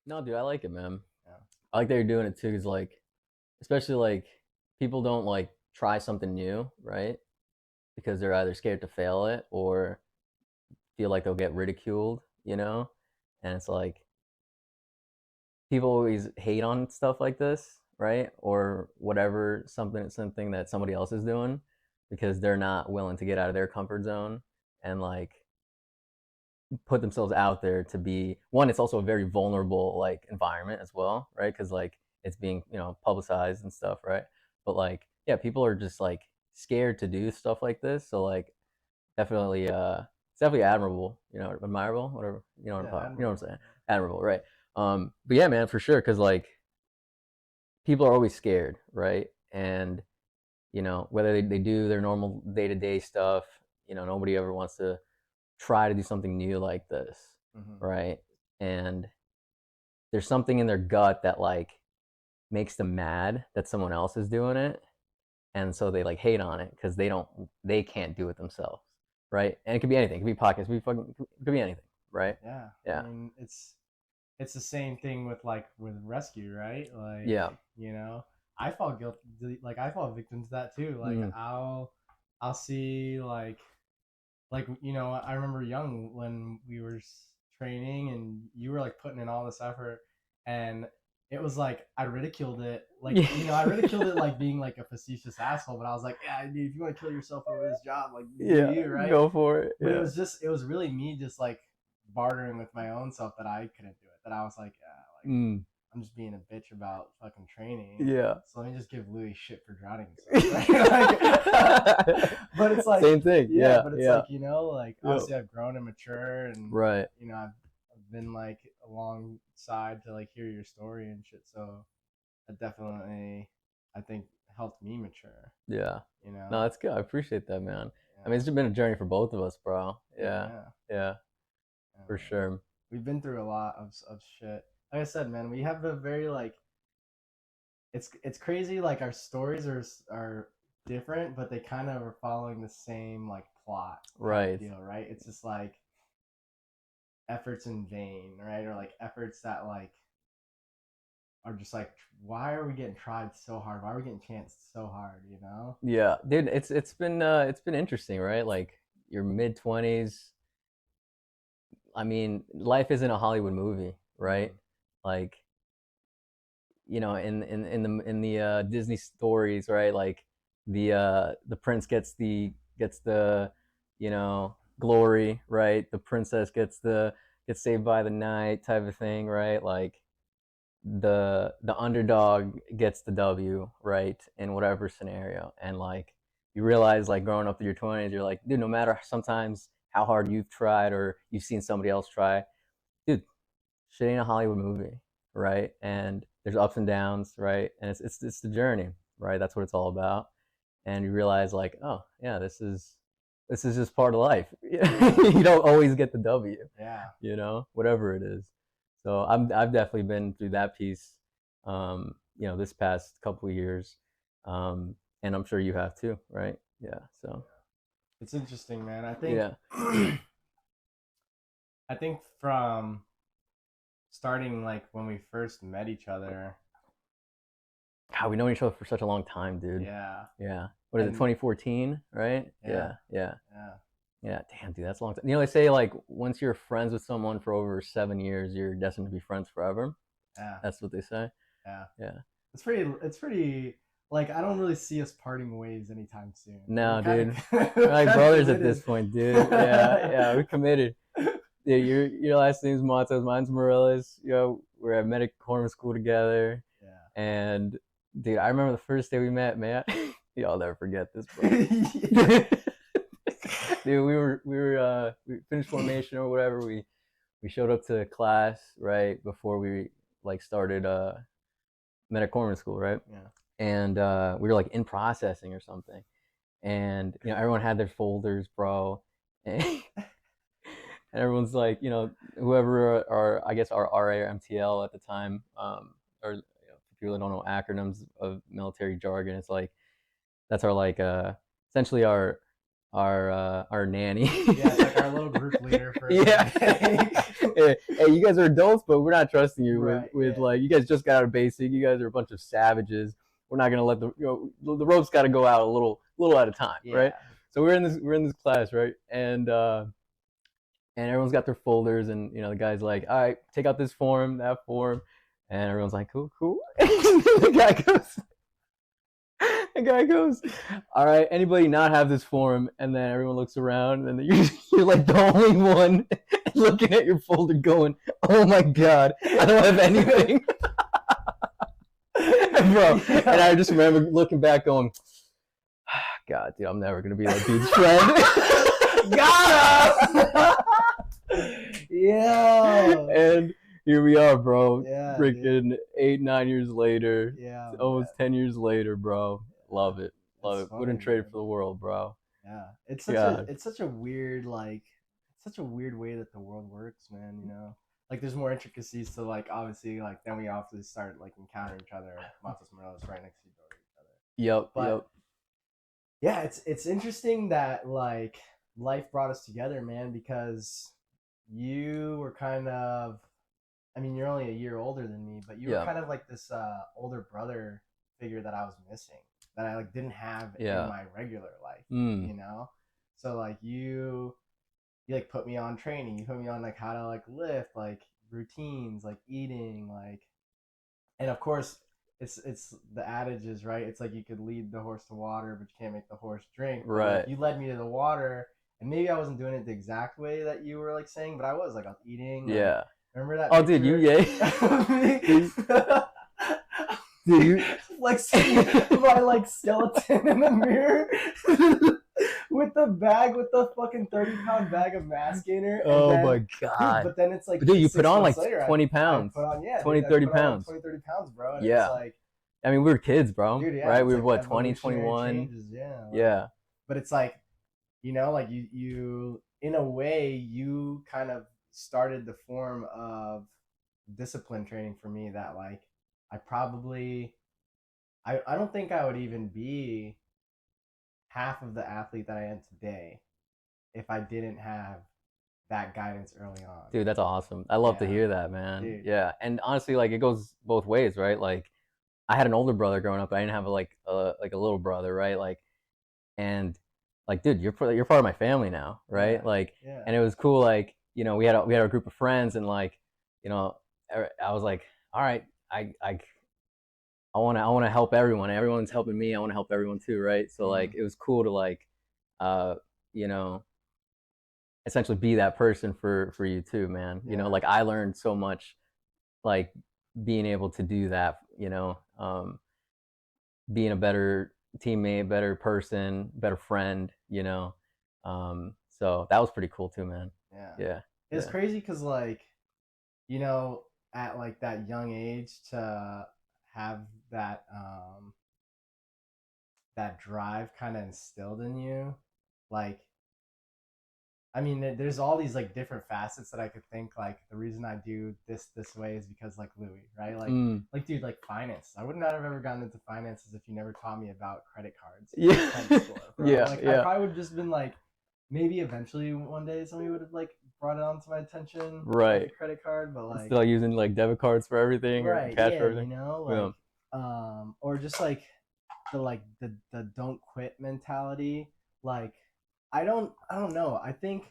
No, dude, I like it, man. Yeah. I like that you're doing it too, because like, especially like people don't like try something new, right? Because they're either scared to fail it or feel like they'll get ridiculed, you know? And it's like people always hate on stuff like this, right? Or whatever, something that somebody else is doing because they're not willing to get out of their comfort zone and like put themselves out there to be one. It's also a very vulnerable like environment as well, right? Because like it's being publicized and stuff, right? But like yeah, people are just like scared to do stuff like this, so like definitely it's definitely admirable, admirable, whatever, Yeah, what I'm admirable. saying, admirable, right? But yeah, man, for sure, because like people are always scared, right? And whether they do their normal day-to-day stuff, nobody ever wants to try to do something new like this, Hmm. right? And there's something in their gut that like makes them mad that someone else is doing it, and so they like hate on it because they can't do it themselves, right? And it could be anything. It could be podcasts. It could be anything, right? Yeah, I Yeah, mean it's the same thing with like with rescue, right? Like, yeah, you know, I fall guilty, like I fall victim to that too. Like mm, I'll see like I remember young when we were training and you were like putting in all this effort, and it was like I ridiculed it, like yeah, I ridiculed it like being like a facetious asshole, but I was like, yeah, dude, if you want to kill yourself over this job, like do yeah. you, right? Go for it. But Yeah, it was really me just like bartering with my own self that I couldn't do it, that I was like, yeah, like mm, I'm just being a bitch about fucking training. yeah. So let me just give Louis shit for drowning himself, right? But it's like, Same thing. yeah, Yeah, but it's yeah, like, like yeah. obviously I've grown and mature, and Right. I've been like alongside to like hear your story and shit. So that definitely, I think, helped me mature. Yeah. You No, know? that's good. I appreciate that, man. I mean, Yeah, it's been a journey for both of us, bro. Yeah. yeah, Yeah, yeah, for man. sure. We've been through a lot of shit. Like I said, man, we have a very like it's crazy. Like our stories are different, but they kind of are following the same like plot kind of Right. deal, right? It's just like efforts in vain, right? Or like efforts that like are just like, why are we getting tried so hard? Why are we getting chanced so hard? You know? Yeah, dude, it's been interesting, right? Like your mid 20s. I mean, life isn't a Hollywood movie, right? Mm-hmm. Like, in the Disney stories, right? Like the prince gets the glory, right? The princess gets saved by the night type of thing, right? Like the underdog gets the W, right? In whatever scenario. And like you realize like growing up through your 20s, you're like, dude, no matter sometimes how hard you've tried or you've seen somebody else try, dude, shit ain't a Hollywood movie, right? And there's ups and downs, right? And it's the journey, right? That's what it's all about. And you realize like, oh yeah, this is just part of life. You don't always get the W, Yeah. whatever it is. So I've definitely been through that piece, this past couple of years, and I'm sure you have too, right? Yeah. So It's interesting, man. I think yeah. I think from starting like when we first met each other, God, we know each other for such a long time, dude. yeah. Yeah. What is it, And 2014, right? yeah, Yeah, yeah, yeah. yeah. Damn, dude, that's a long time. They say like once you're friends with someone for over 7 years, you're destined to be friends forever. Yeah. That's what they say. Yeah. Yeah. It's pretty like I don't really see us parting ways anytime soon. We're No, kind dude. of We're we're like kind of brothers at this committed. point, dude. Yeah, yeah. We're committed. Yeah, your last name's Matos, mine's Murillas. We're at Medic Corner School together, and dude, I remember the first day we met, man. Y'all never forget this, bro. Yeah. Dude, we finished formation or whatever. We showed up to class right before we like started Medic Corner School, right? Yeah. And we were like in processing or something, and everyone had their folders, bro. And and everyone's like, whoever our I guess our RA or MTL at the time, or for people that don't know acronyms of military jargon, it's like that's our like essentially our nanny. Yeah, it's like our little group leader for the Yeah. day. Hey, you guys are adults, but we're not trusting you with Right, with yeah. like you guys just got out of basic. You guys are a bunch of savages. We're not gonna let the ropes got to go out a little at a time, right? Yeah. So we're in this class, right? And everyone's got their folders, and the guy's like, all right, take out this form, that form, and everyone's like, cool, cool. the guy goes, the guy goes, all right, anybody not have this form? And then everyone looks around, and you're like the only one looking at your folder, going, oh my god, I don't have anything. Bro, Yeah. and I just remember looking back, going, God, dude, I'm never gonna be that dude's friend. Got him! Yeah. And here we are, bro. Yeah, Freaking 8, 9 years later, Yeah, almost man. 10 years later, bro. Love it, love It's it. funny, Wouldn't trade it man. for the world, bro. Yeah. God. It's such a weird it's such a weird way that the world works, man, you know. Like there's more intricacies to like obviously like then we obviously start like encountering each other. Matos Morelos right next to each other. Yep, But yep. yeah, it's interesting that like life brought us together, man, because you were kind of I mean, you're only a year older than me, but you were Yeah, kind of like this older brother figure that I was missing, that I like didn't have in yeah. my regular life, Mm, you know. So like you like put me on training, you put me on like how to like lift, like routines, like eating, like, and of course it's the adage is right. It's like you could lead the horse to water, but you can't make the horse drink. But like right. you led me to the water, and maybe I wasn't doing it the exact way that you were like saying, but I was like I was eating like. Yeah. Remember that Oh, dude, picture? dude, you. Flexing my like skeleton in the mirror with the fucking 30-pound bag of mass gainer. And Oh then, my dude, god. but then it's like Dude, you put 6 on like months later, 20 I pounds, put on, yeah, 20, dude, I 30 put on like pounds. 20, 30 pounds, bro. And it's Yeah. like, I mean, we were kids, bro. dude, yeah, Right? it's We were like what, 20, evolutionary 21? changes, yeah. Like, Yeah. but it's like, you know, like you, in a way, you kind of started the form of discipline training for me that like I probably I don't think I would even be half of the athlete that I am today if I didn't have that guidance early on. Dude, that's awesome. I love to Yeah, hear that, man. dude. Yeah. And honestly, like it goes both ways, right? Like I had an older brother growing up. I didn't have like a little brother, right? Like and like dude, you're part of my family now, right? Yeah, Like yeah, and it was cool like, we had a group of friends and like, you know, I was like, all right, I want to help everyone. Everyone's helping me. I want to help everyone too, right? So like mm, it was cool to like uh you know, essentially be that person for you too, man. yeah, Like I learned so much like being able to do that, being a better teammate, better person, better friend, so that was pretty cool too, man. yeah. Yeah, It's yeah. crazy because like you know at like that young age to have that that drive kind of instilled in you, like I mean, there's all these like different facets that I could think like the reason I do this way is because like Louis, right? Mm. Like dude, like finance. I would not have ever gotten into finances if you never taught me about credit cards and Yeah. credit score, bro. Yeah, Like I yeah. probably would have just been like, maybe eventually one day somebody would have like brought it onto my attention, like a Right. credit card, but like Still using like debit cards for everything or right, cash for yeah, you everything. know, Yeah. like or just like the don't quit mentality. Like I don't know. I think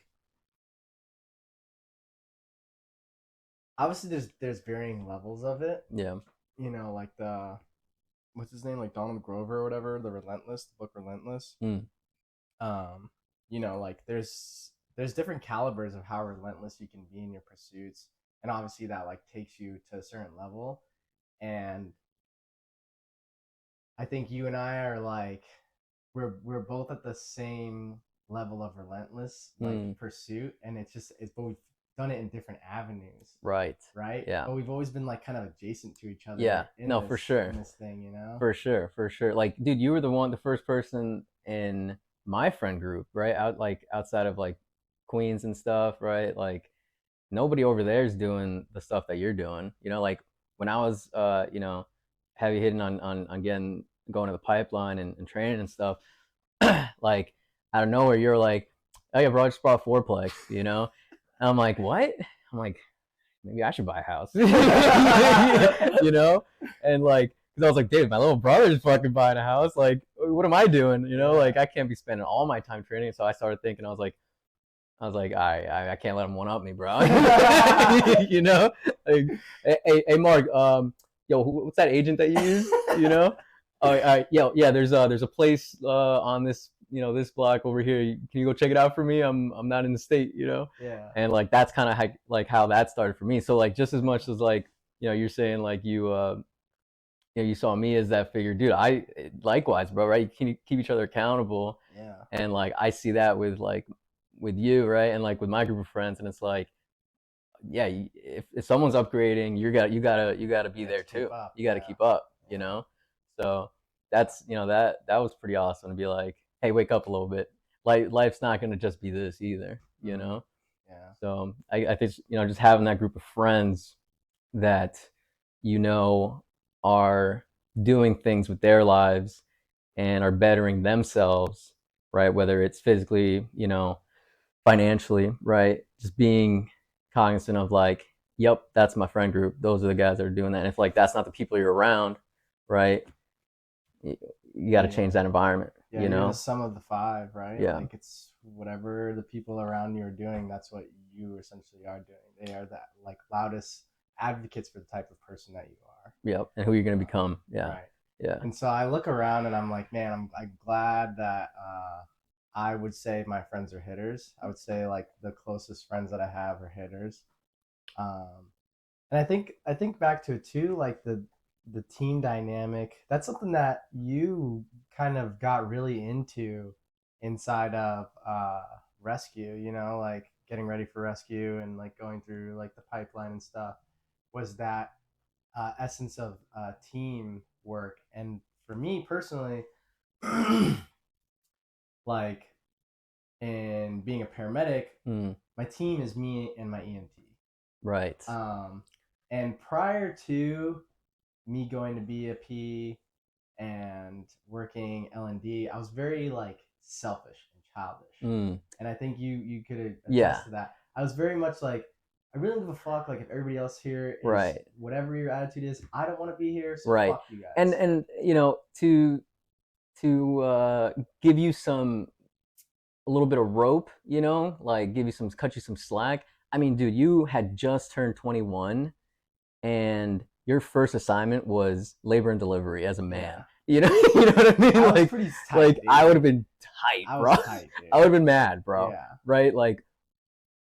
obviously there's varying levels of it. Yeah. You know, like the what's his name, like Donald Grover or whatever, the Relentless, the book Relentless. Mm. Um, you know, like there's different calibers of how relentless you can be in your pursuits, and obviously that like takes you to a certain level. And I think you and I are like we're both at the same level of relentless like Mm. pursuit, and it's but we've done it in different avenues, Right. right? Yeah. But we've always been like kind of adjacent to each Yeah. other No, for sure. in this thing, you know? For sure, for sure. Like, dude, you were the first person in my friend group, right? Outside of like Queens and stuff, right? Like nobody over there is doing the stuff that you're doing. Like when I was heavy hitting on getting going to the pipeline and training and stuff, like out of nowhere, you're like, oh yeah, bro, I just bought a fourplex, you know? And I'm like, what? I'm like, maybe I should buy a house, you know? And like, because I was like, dude, my little brother's fucking buying a house. Like, what am I doing? You know, like I can't be spending all my time training. So I started thinking, all right, I can't let him one up me, bro. You know, like, hey, Mark, yo, what's that agent that you use? You know, yo, yeah, there's a place on this, you know, this block over here. Can you go check it out for me? I'm not in the state, you know, Yeah. and like that's kind of like how that started for me. So like just as much as like, you know, you're saying like you know, you saw me as that figure, dude. I likewise, bro. Right? You keep each other accountable, Yeah. and like I see that with you, right? And like with my group of friends, and it's like, yeah, if someone's upgrading, you gotta be You have there to keep too. up. You got to Yeah. keep up, you Yeah. know. So that's, you know, that was pretty awesome to be like, hey, wake up a little bit. Like life's not gonna just be this either, you Mm-hmm. know. Yeah. So I think, you know, just having that group of friends that, you know, are doing things with their lives and are bettering themselves, right? Whether it's physically, you know, financially, right? Just being cognizant of like, yep, that's my friend group. Those are the guys that are doing that. And if like that's not the people you're around, right? You got to change Yeah. that environment, Yeah, you you're the know? sum of the five, right? Yeah. Like it's whatever the people around you are doing, that's what you essentially are doing. They are that like loudest advocates for the type of person that you are. Yep. And who you're going to become. Yeah. Right. Yeah. And so I look around and I'm like, man, I'm glad that I would say my friends are hitters. I would say like the closest friends that I have are hitters. Um, and I think back to it too, like the team dynamic. That's something that you kind of got really into inside of rescue. You know, like getting ready for rescue and like going through like the pipeline and stuff. Was that essence of team work? And for me personally, like in being a paramedic, Mm, my team is me and my EMT. right. Um, and prior to me going to be a P and working L&D, I was very like selfish and childish. Mm, And I think you could yeah. attest to that. I was very much like, I really don't give a fuck. Like if everybody else here is Right. whatever your attitude is, I don't want to be here, so Right. fuck you guys. And you know, to give you some a little bit of rope, you know, like give you some cut you some slack. I mean, dude, you had just turned 21 and your first assignment was labor and delivery as a man. Yeah, You know, you know what I mean? I was pretty tight, Like I dude. would have been tight, I bro. was tight, I dude. would have been mad, bro. Yeah, Right? Like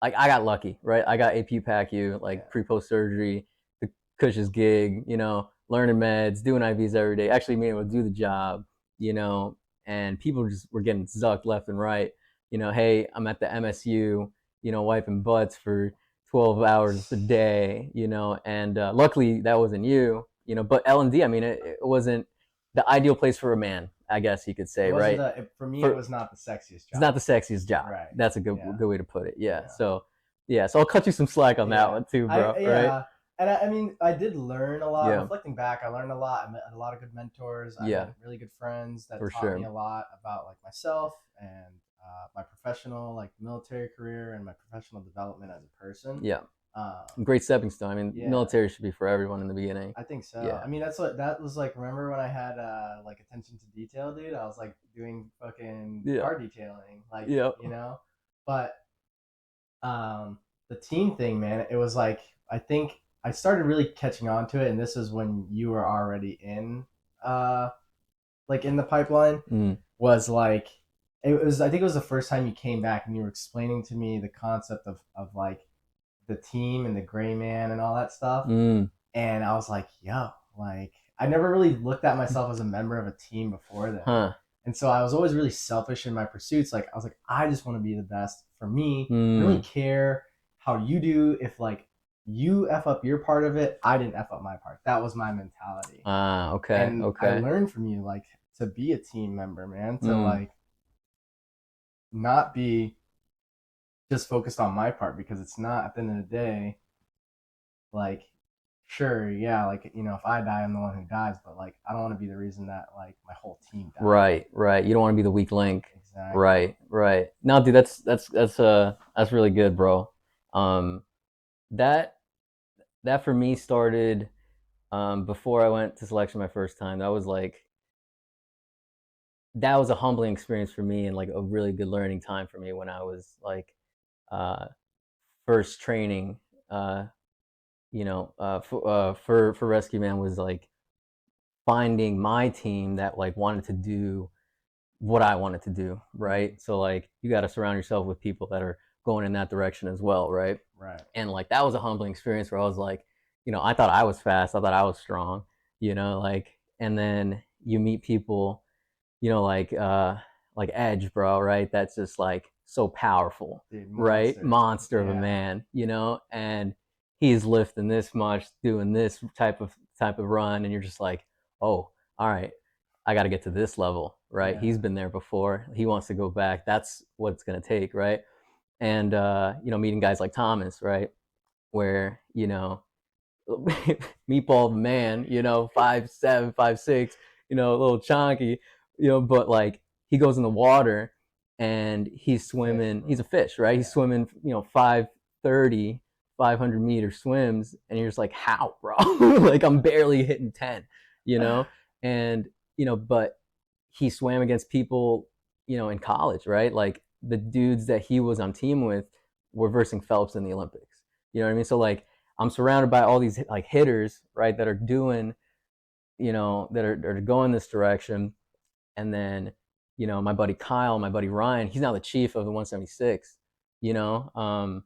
I got lucky, right? I got AP PACU, yeah, like pre post surgery, the Cush's gig, you know, learning meds, doing IVs every day, actually being able to do the job, you know, and people just were getting zucked left and right. You know, hey, I'm at the MSU, you know, wiping butts for 12 hours a day, you know, and luckily that wasn't you, you know, but L&D, I mean, it wasn't the ideal place for a man, I guess you could it say, wasn't right? the for me. It For was not the sexiest it's not job. the sexiest job. Right. That's a Yeah. good way to put it. Yeah. Yeah. So yeah. So I'll cut you some slack on that Yeah. one too, bro. Right? And I mean, I did learn a lot. Yeah. Reflecting back, I learned a lot. I met a lot of good mentors. I Yeah. met really good friends that For taught me sure. a lot about like myself and my professional, like military career and my professional development as a person. Yeah. Um, Great stepping stone. I mean, yeah, military should be for everyone in the beginning. I think so. Yeah. I mean, that's what that was like. Remember when I had like attention to detail, dude? I was like doing fucking Yeah. car detailing, like Yeah. you know. But um, the team thing, man, it was like I think I started really catching on to it, and this is when you were already in, uh, like in the pipeline. Mm. Was like it was. I think it was the first time you came back, and you were explaining to me the concept of like the team and the gray man and all that stuff. Mm. And I was like, yo, like I never really looked at myself as a member of a team before then. Huh. And so I was always really selfish in my pursuits. Like I was like, I just want to be the best for me. I don't really Mm. care how you do. If like you F up your part of it, I didn't F up my part. That was my mentality. Ah. Okay. And I Okay. learned from you like to be a team member, man, to Mm. like not be just focused on my part because it's not at the end of the day, like sure, yeah, like, you know, if I die, I'm the one who dies, but like, I don't want to be the reason that like my whole team dies. Right, right. You don't want to be the weak link. Exactly. Right, right. No, dude, that's really good, bro. Um, that that for me started before I went to selection my first time. That was a humbling experience for me and like a really good learning time for me when I was like uh, first training. Uh, for Rescue Man was like finding my team that like wanted to do what I wanted to do, Mm-hmm. right? So like you got to surround yourself with people that are going in that direction as well, right? Right. And like that was a humbling experience where I was like, I thought I was fast, I thought I was strong, like, and then you meet people, like Edge, bro, right? That's just like so powerful, Dude, right? monster. Monster of a Yeah. man, and he's lifting this much, doing this type of run, and you're just like, oh, all right, I got to get to this level, right? Yeah. He's been there before. He wants to go back. That's what it's gonna take, right? And meeting guys like Thomas, right, where meatball man, 5'7", 5'6", a little chunky, but like he goes in the water and he's Fish, swimming. He's bro. a fish, right? He's Yeah. swimming, 530, 500-meter swims, and you're just like, how, bro? Like I'm barely hitting 10, you know, and but he swam against people, in college, right? Like the dudes that he was on team with were versing Phelps in the Olympics. You know what I mean? So like I'm surrounded by all these like hitters, right, that are doing, that are going this direction. And then, my buddy Kyle, my buddy Ryan, he's now the chief of the 176. You know,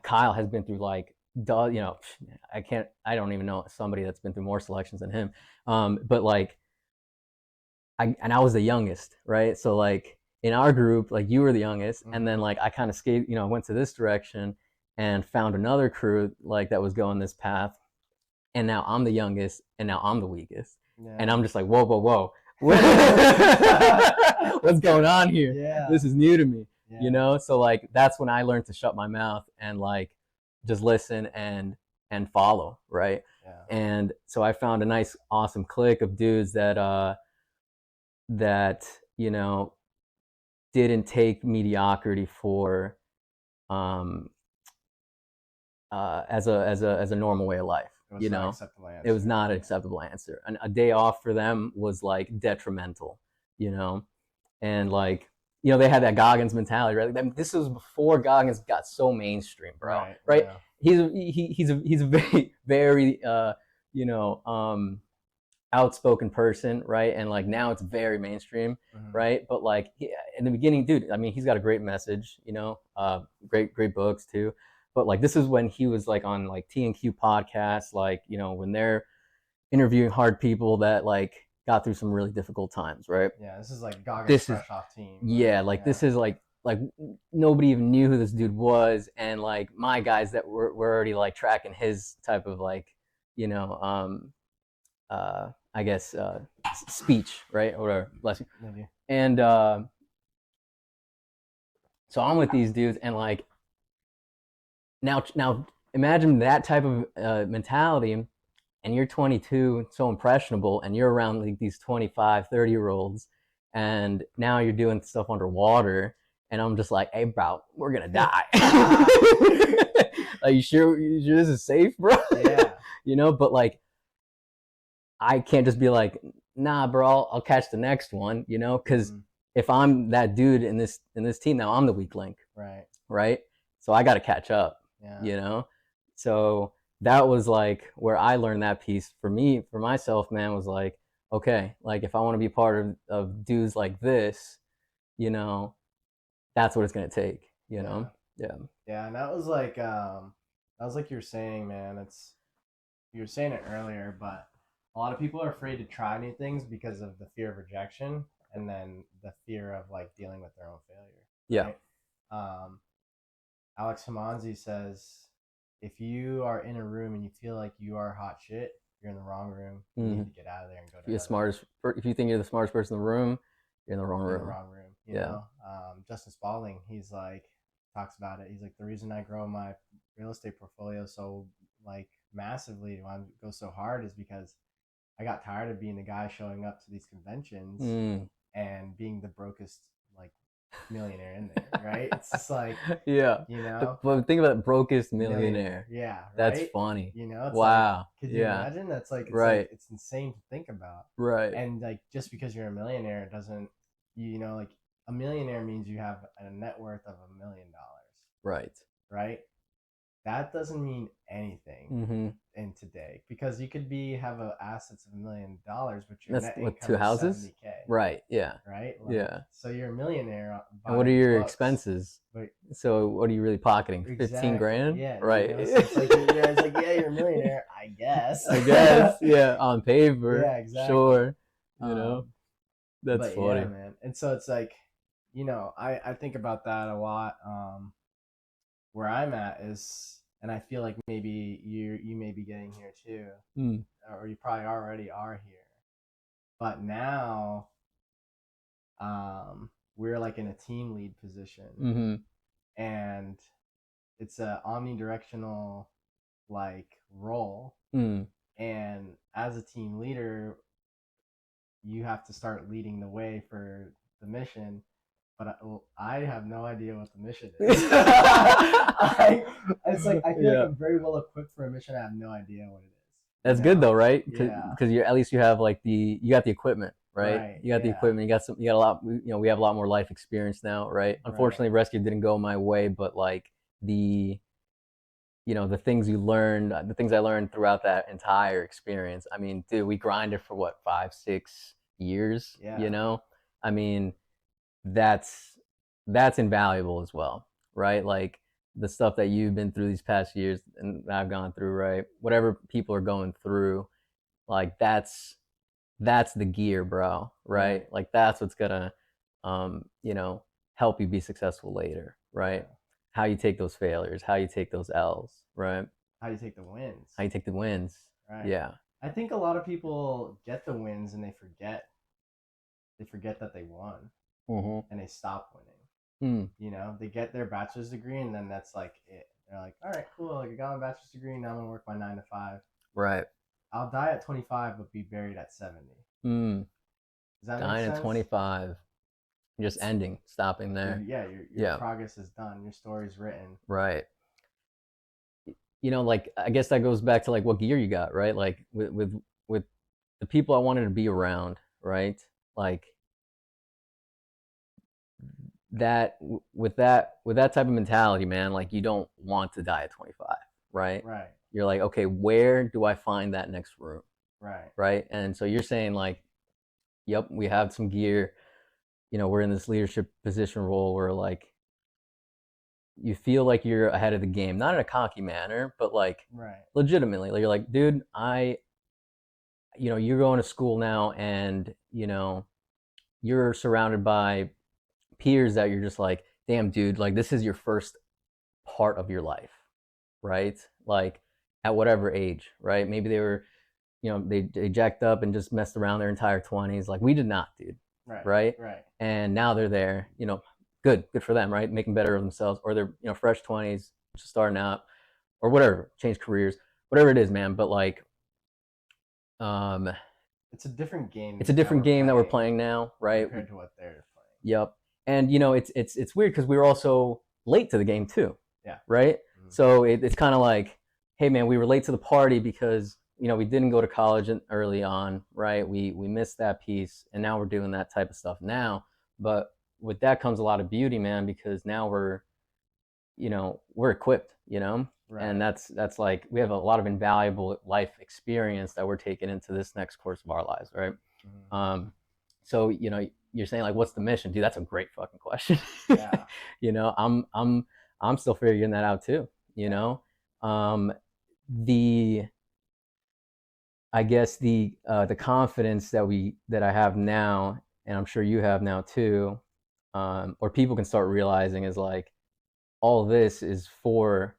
Kyle has been through like, I don't even know somebody that's been through more selections than him. But like, I was the youngest, right? So like in our group, like you were the youngest, and Mm-hmm. then like I kind of went to this direction and found another crew like that was going this path, and now I'm the youngest, and now I'm the weakest, and Yeah. I'm just like, whoa, whoa, whoa, what's going on here? Yeah. This is new to me, Yeah. So like that's when I learned to shut my mouth and like just listen and follow, right? Yeah. And so I found a nice, awesome clique of dudes that you know didn't take mediocrity for um as a normal way of life. It was not acceptable It was answer. not an Yeah. acceptable answer. And a day off for them was like detrimental. You know, and like they had that Goggins mentality, right? I mean, this was before Goggins got so mainstream, bro. Right. Right? Yeah. He's a very very you know outspoken person, right? And like now it's very mainstream, Mm-hmm. right? But like in the beginning, dude, I mean, he's got a great message, great books too. But like this is when he was like on like T&Q podcasts, like when they're interviewing hard people that like got through some really difficult times, right? Yeah. This is like Goggins This is fresh off team. Like, yeah, like yeah. this is like nobody even knew who this dude was, and like my guys that were already like tracking his type of like you know I guess speech, right, or whatever. Bless you. Thank you. And so I'm with these dudes, and like now imagine that type of mentality, and you're 22, so impressionable, and you're around like these 25, 30-year olds, and now you're doing stuff underwater, and I'm just like, hey, bro, we're gonna die. Like, you sure this is safe, bro? Yeah. But like I can't just be like, nah, bro, I'll catch the next one, because Mm-hmm. if I'm that dude in this team now, I'm the weak link, Right. right? So I got to catch up, Yeah. you know. So that was like where I learned that piece for me, for myself, man, was like, okay, like if I want to be part of dudes like this, you know, that's what it's gonna take, Yeah. Yeah. Yeah. And that was like you're saying, man. It's you were saying it earlier, but a lot of people are afraid to try new things because of the fear of rejection and then the fear of like dealing with their own failure, Yeah. right? Um, Alex Hamanzi says, if you are in a room and you feel like you are hot shit, you're in the wrong room. You need to get out of there and go to another room. If you think you're the smartest person in the room, you're in the wrong You're in the room. wrong room. You Yeah. know, Justin Spalding, he's like talks about it. He's like, the reason I grow my real estate portfolio so like massively why I go so hard is because I got tired of being the guy showing up to these conventions Mm. and being the brokest like millionaire in there, right? It's just like, Yeah. you know, But think about brokest millionaire. millionaire. Yeah, That's right? funny. You know, it's like, Wow. could you Yeah. imagine? That's like Right. it's insane to think about. Right. And like just because you're a millionaire doesn't, you know, like a millionaire means you have a net worth of $1 million, Right. right? That doesn't mean anything Mm-hmm. in today because you could be have assets of $1 million, but your That's net what, income two is houses? 70K, Right. Yeah. right? Like, Yeah. so you're a millionaire And what by are your books, expenses? but So what are you really pocketing? 15 exactly, grand? yeah, you Right. know. So it's like it's like yeah, you're a millionaire, I guess. I guess. Yeah. On paper. Yeah, exactly. Sure. You know, Um, that's but yeah, funny. man. And so it's like, you know, I think about that a lot. Where I'm at is, and I feel like maybe you may be getting here too, Mm. or you probably already are here. But now, we're like in a team lead position, Mm-hmm. and it's a omnidirectional like role. Mm. And as a team leader, you have to start leading the way for the mission. But I have no idea what the mission is. It's like I feel like Yeah. I'm very well equipped for a mission. I have no idea what it is. That's good though, right? Yeah. Because you at least you have like you got the equipment, right? Right. You got the Yeah. equipment. You got a lot. You know, we have a lot more life experience now, right? Unfortunately, Right. rescue didn't go my way, but like the the things you learned, the things I learned throughout that entire experience. I mean, dude, we grinded for what 5, 6 years. Yeah. I mean, that's invaluable as well, right? Like the stuff that you've been through these past years and I've gone through, right? Whatever people are going through, like that's the gear, bro, right? Right. Like that's what's gonna you know, help you be successful later, right? Yeah. How you take those failures, how you take those L's, right? How you take the wins. How you take the wins. Right. Yeah. I think a lot of people get the wins and they forget that they won Mm-hmm. and they stop winning. Mm. You know, they get their bachelor's degree and then that's like it. They're like, all right, cool. Like I got my bachelor's degree. Now I'm gonna work my 9 to 5. Right. I'll die at 25, but be buried at 70. Mm. Does that make Dying at sense? 25. Just ending, stopping there. Yeah, your Yeah. progress is done. Your story's written. Right. Like I guess that goes back to like what gear you got, right? Like with the people I wanted to be around, right? Like that with that type of mentality, man, like you don't want to die at 25, right? Right. You're like, okay, where do I find that next room, Right. right? And so you're saying like, yep, we have some gear, we're in this leadership position role where like you feel like you're ahead of the game, not in a cocky manner, but like Right. legitimately. Like, you're like, dude, you're going to school now, and you're surrounded by peers that you're just like, damn, dude, like this is your first part of your life, right? Like at whatever age, right? Maybe they were, they jacked up and just messed around their entire 20s. Like we did not, dude, Right. right? Right. And now they're there, good for them, right? Making better of themselves, or they're fresh 20s, just starting out, or whatever, change careers, whatever it is, man. But like, um, It's a different game. it's a different game that we're playing now, right? Compared to what they're playing. Yep. And it's weird because we were also late to the game too. Yeah. Right. Mm-hmm. So it's kind of like, hey man, we were late to the party because we didn't go to college early on, right? We missed that piece, and now we're doing that type of stuff now. But with that comes a lot of beauty, man, because now we're equipped, Right. and that's like we have a lot of invaluable life experience that we're taking into this next course of our lives, right? Mm-hmm. So you're saying like, what's the mission, dude? That's a great fucking question. Yeah. I'm still figuring that out too. The I guess the confidence that I have now, and I'm sure you have now too, or people can start realizing, is like all this is going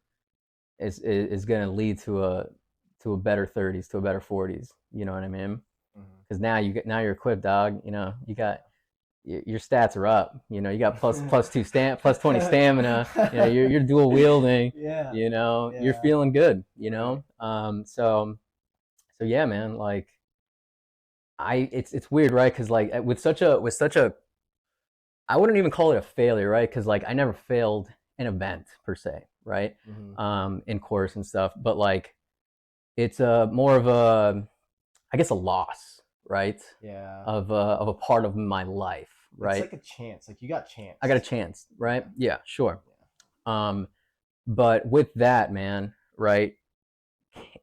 to lead to a better 30s, to a better 40s. You know what I mean? Because now you're equipped, dog. You got your stats are up. You know, you got plus 20 stamina. You know, you're dual wielding. Yeah. You know, you're Yeah. feeling good. You Right. know, so yeah, man. Like it's weird, right? Because like with such a I wouldn't even call it a failure, right? Because like I never failed an event per se, right? Mm-hmm. In course and stuff, but like it's a more of a, I guess, a loss, right? Yeah. Of a part of my life, It's right? like a chance. Like you got I got a chanced. chance, right? Yeah. Yeah, sure. Yeah. Um, but with that, man, right,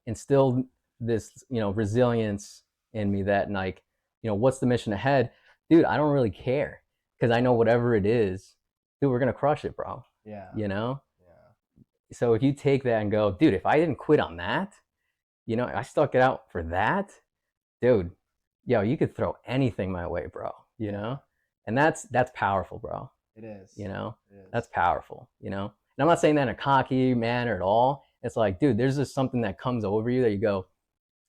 instilled this, you know, resilience in me that like, you know, what's the mission ahead? Dude, I don't really care because I know whatever it is, dude, we're gonna crush it, bro. Yeah. You know? Yeah. So if you take that and go, dude, if I didn't quit on that, you know, I stuck it out for that, dude, yo, you could throw anything my way, bro. You Yeah. know? And that's powerful, bro. It is. You know? It is. That's powerful, you know? And I'm not saying that in a cocky manner at all. It's like, dude, there's just something that comes over you that you go,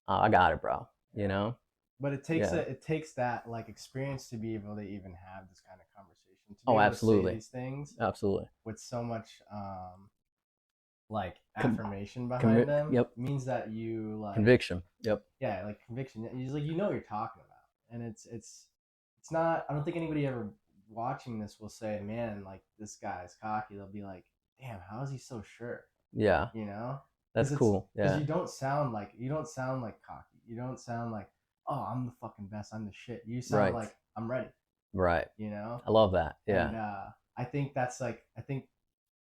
oh, I got it, bro. Yeah. You know? But Yeah. it takes that like experience to be able to even have this kind of conversation, to be Oh, able to say absolutely. these things Absolutely. with so much like Com- affirmation behind them yep. means that you like, Conviction. Yep. yeah, like conviction. It's like you know what you're talking about, and it's not. I don't think anybody ever watching this will say, "Man, like this guy's cocky." They'll be like, "Damn, how is he so sure?" Yeah. You know, That's cool. because Yeah. you don't sound like cocky. You don't sound like, "Oh, I'm the fucking best. I'm the shit." You sound Right. like I'm ready. Right. You know, I love that. Yeah. and I think that's like I think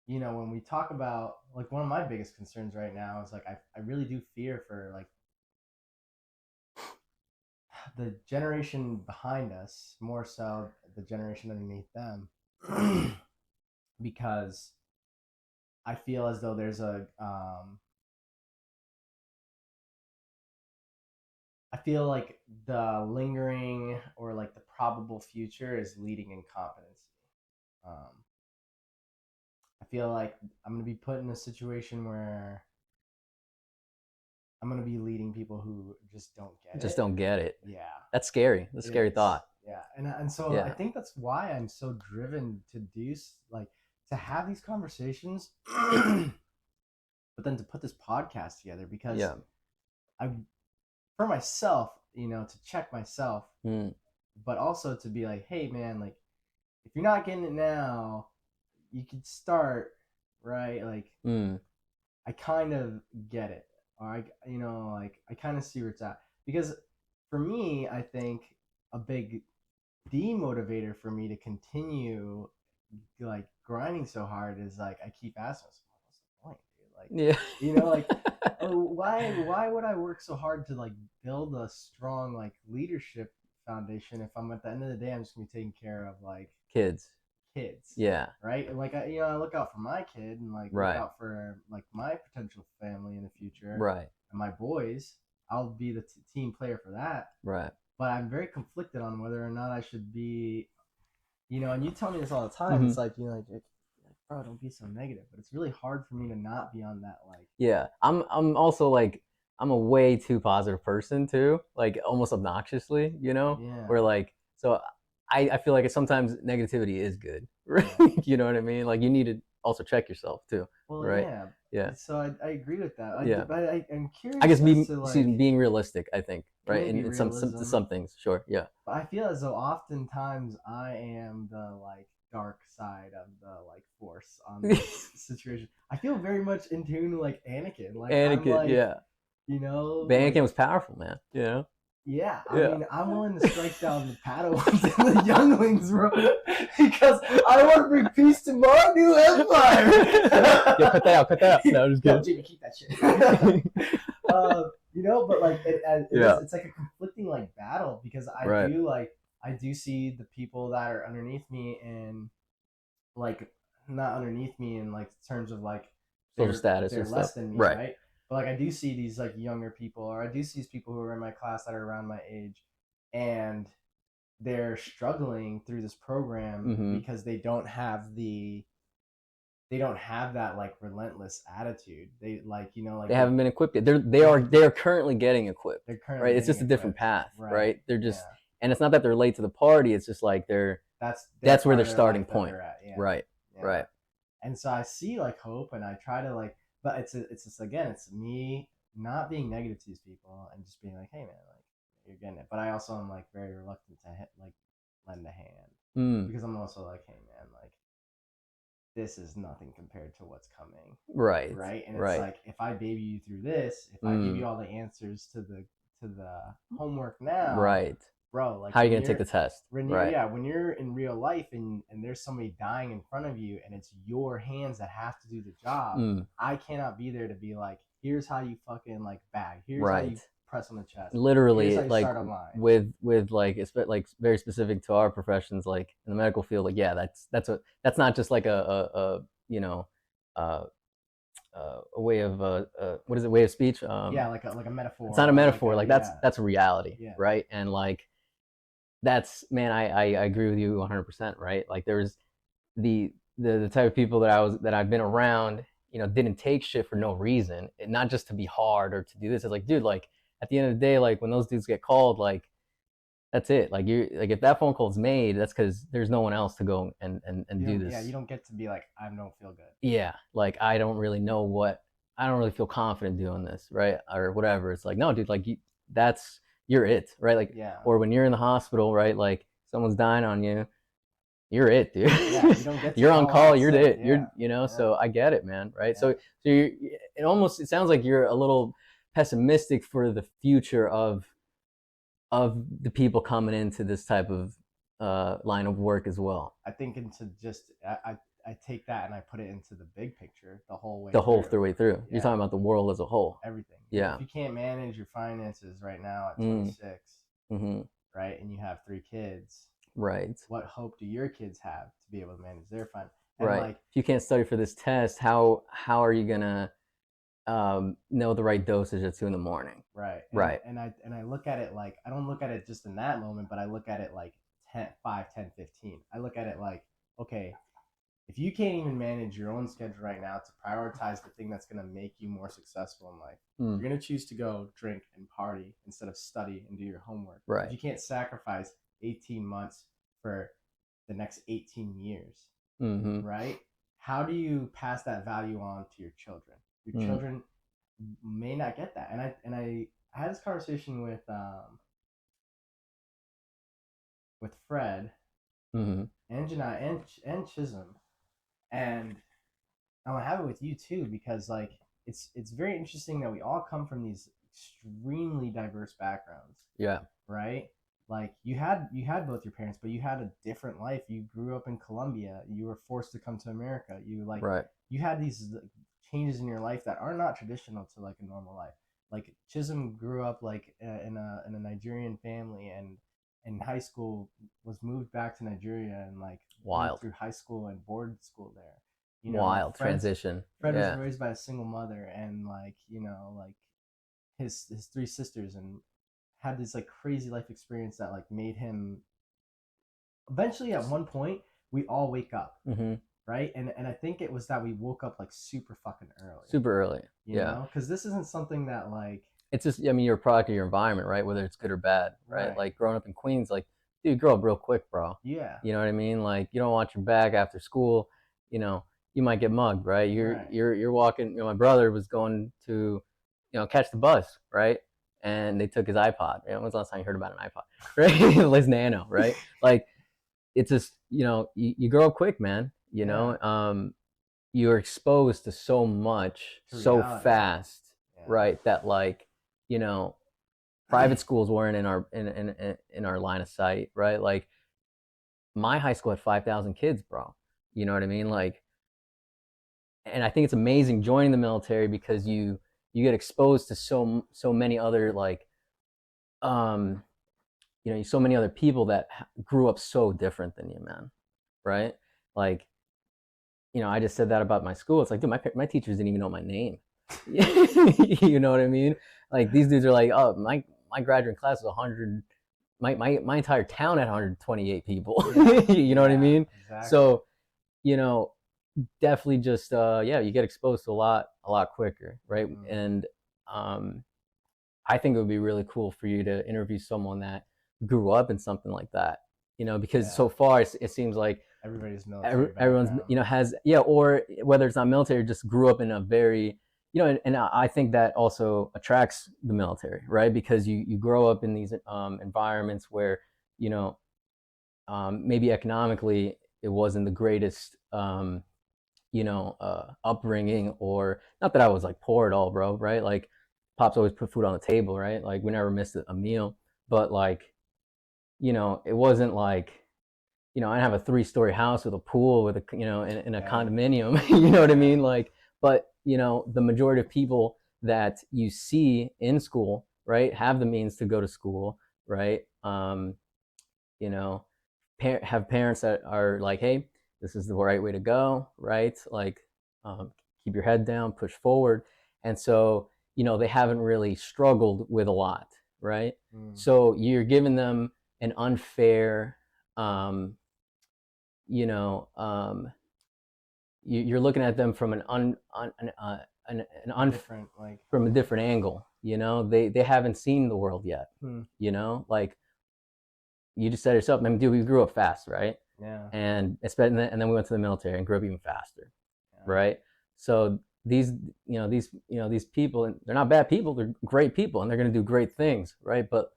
you know when we talk about like one of my biggest concerns right now is like I really do fear for like the generation behind us, more so the generation underneath them, because I feel as though there's a, I feel like the lingering or like the probable future is leading incompetency. Um, I feel like I'm gonna be put in a situation where I'm gonna be leading people who just don't get Just it. don't get it. Yeah, That's scary. That's a scary thought. Yeah, and so I Yeah. think that's why I'm so driven to do like to have these conversations, but then to put this podcast together because Yeah. I, for myself, you know, to check myself, Mm. but also to be like, hey man, like if you're not getting it now, you could start, right? Like Mm. I kind of get it, or you know, like I kind of see where it's at because for me, I think a big demotivator for me to continue like grinding so hard is like I keep asking myself, what's the point, dude? Like, Yeah. you know, like, oh, why would I work so hard to like build a strong like leadership foundation if I'm at the end of the day I'm just gonna be taking care of like Kids. kids, Yeah. right? And like I, you know, I look out for my kid and like look Right. out for like my potential family in the future Right. and my boys. I'll be the team player for that. Right. But I'm very conflicted on whether or not I should be, you know, and you tell me this all the time. Mm-hmm. It's like, you know, like, bro, don't be so negative. But it's really hard for me to not be on that, like, Yeah. I'm also like, I'm a way too positive person too, like almost obnoxiously, you know, yeah, where like, so I feel like sometimes negativity is good, right? yeah. You know what I mean? Like you need to also check yourself too, Well, right? yeah. Yeah. So I agree with that. Yeah. But I'm I guess curious as to like being realistic, I think, right? maybe In realism. some things, sure. Yeah. But I feel as though oftentimes I am the like dark side of the like force on this situation. I feel very much in tune with like Anakin. Like I'm Anakin, like, yeah. you know, But like Anakin was powerful, man. You know? yeah, I Yeah. mean, I'm willing to strike down the Padawans and the younglings, bro, because I want to bring peace to my new empire. Yo, cut that out, cut that out. No, I'm just Yo, kidding. Jimmy, keep that shit. You know, but like, Yeah. it's like a conflicting like battle because Right. I do see the people that are underneath me and like not underneath me in like terms of like Social status they're and less stuff. than me, Right. right? But like I do see these like younger people, or I do see these people who are in my class that are around my age, and they're struggling through this program Mm-hmm. because they don't have that like relentless attitude. They like you know like They haven't been equipped yet. They are currently getting equipped. they're currently right. It's just a getting different equipped. path, right? They're just, Yeah. and it's not that they're late to the party. It's just like they're that's their That's where part their of their starting life that point. they're at. Yeah, Right. yeah. Right. And so I see like hope, and I try to like, but it's just again, it's me not being negative to these people and just being like, hey man, like you're getting it. But I also am like very reluctant to like lend a hand Mm. because I'm also like, hey man, like this is nothing compared to what's coming, Right. right? And it's Right. like if I baby you through this, if I give Mm. you all the answers to the homework now, Right. bro, like How are you gonna take the test? when you're Right. yeah, when you're in real life and there's somebody dying in front of you and it's your hands that have to do the job, Mm. I cannot be there to be like, here's how you fucking like bag, here's how Right. you press on the chest, here's how Literally, you like start a line. with like it's like very specific to our professions, like in the medical field. Like, yeah, that's not just like a you know uh, a way of what is it, way of speech. Yeah, like a It's metaphor not a or like metaphor. a Like yeah, that's a reality, yeah, right? And like that's, man, I agree with you 100%, right? Like there's the type of people that I've been around, didn't take shit for no reason, and not just to be hard or to do this. It's like, dude, like at the end of the day, like when those dudes get called, like that's it. Like you, like if that phone call's made, that's because there's no one else to go and do you this. don't get to be like, I don't feel good. Yeah, like I don't really feel confident doing this, right? Or whatever. It's like, no, dude, like you're it, right? Like, Yeah, or when you're in the hospital, right? Like someone's dying on you, you're it, dude. yeah, you don't get to You're on call call. out You're sick. it. Yeah, yeah, So I get it, man. Right. yeah. It sounds like you're a little pessimistic for the future of the people coming into this type of line of work as well. I think into just I take that and I put it into the big picture the whole way The whole through. way through. You're Yeah, talking about the world as a whole. everything. Yeah. If you can't manage your finances right now at Mm. 26, Mm-hmm. right, and you have 3 kids, Right. what hope do your kids have to be able to manage their fun? And Right. like, If you can't study for this test, how are you gonna know the right dosage at 2 in the morning? right, Right. and I look at it like I don't look at it just in that moment, but I look at it like 10, 5, 10, 15. I look at it like, okay, if you can't even manage your own schedule right now to prioritize the thing that's going to make you more successful in life, Mm. you're going to choose to go drink and party instead of study and do your homework. Right. If you can't sacrifice 18 months for the next 18 years, Mm-hmm. right? How do you pass that value on to your children? Your children may not get that. And I had this conversation with Fred Mm-hmm. and Janai and Chisholm, and I'm gonna have it with you too because like it's very interesting that we all come from these extremely diverse backgrounds, Yeah. right? Like you had both your parents, but you had a different life. You grew up in Colombia. You were forced to come to America. Right. You had these changes in your life that are not traditional to like a normal life. Like Chisholm grew up like in a Nigerian family and in high school was moved back to Nigeria and like went Wild. through high school and board school there. Wild transition. Fred was Yeah. raised by a single mother and like like his 3 sisters and had this like crazy life experience that like made him eventually at one point we all wake up, Mm-hmm. right? And I think it was that we woke up like super fucking early, Super early. you Yeah. know, because this isn't something that like It's just, I mean, you're a product of your environment, right? Whether it's good or bad, right? Right. Like growing up in Queens, like, dude, you grow up real quick, bro. yeah You know what I mean? Like, you don't watch your back after school, you might get mugged, right? Right. You're walking. My brother was going to, catch the bus, right? And they took his iPod. When was the last time you heard about an iPod, right? Les Nano, right? Like, it's just, you grow up quick, man. You're exposed to so much To so reality. fast, Yeah. right? That like, private schools weren't in our line of sight, right? Like my high school had 5,000 kids, bro. You know what I mean? Like, and I think it's amazing joining the military because you get exposed to so many other like, um, so many other people that grew up so different than you, man. Right? Like, I just said that about my school. It's like, dude, my teachers didn't even know my name. You know what I mean? Like these dudes are like, oh, my graduating class was 100. My entire town had 128 people. Yeah. You know what I mean? Exactly. So, definitely just you get exposed to a lot quicker, right? And I think it would be really cool for you to interview someone that grew up in something like that, because Yeah. so far it seems like Everybody's military everyone's background. has or whether it's not military, just grew up in a very and I think that also attracts the military, right? Because you grow up in these environments where you know maybe economically it wasn't the greatest upbringing, or not that I was like poor at all, bro, right? Like pops always put food on the table, right? Like we never missed a meal, but like it wasn't like I have a 3-story house with a pool with a in a Yeah. condominium. You know what I Yeah. mean? Like, but the majority of people that you see in school, right, have the means to go to school, right? You know, have parents that are like, hey, this is the right way to go, right? Like, um, keep your head down, push forward, and so they haven't really struggled with a lot, right? Mm. So you're giving them an unfair um, you know, you're looking at them from an Different, like. from a different angle. They haven't seen the world yet. Hmm. Like you just said yourself, I mean, dude, we grew up fast, right? Yeah. And then we went to the military and grew up even faster, Yeah. right? So these people, they're not bad people, they're great people, and they're going to do great things, right? But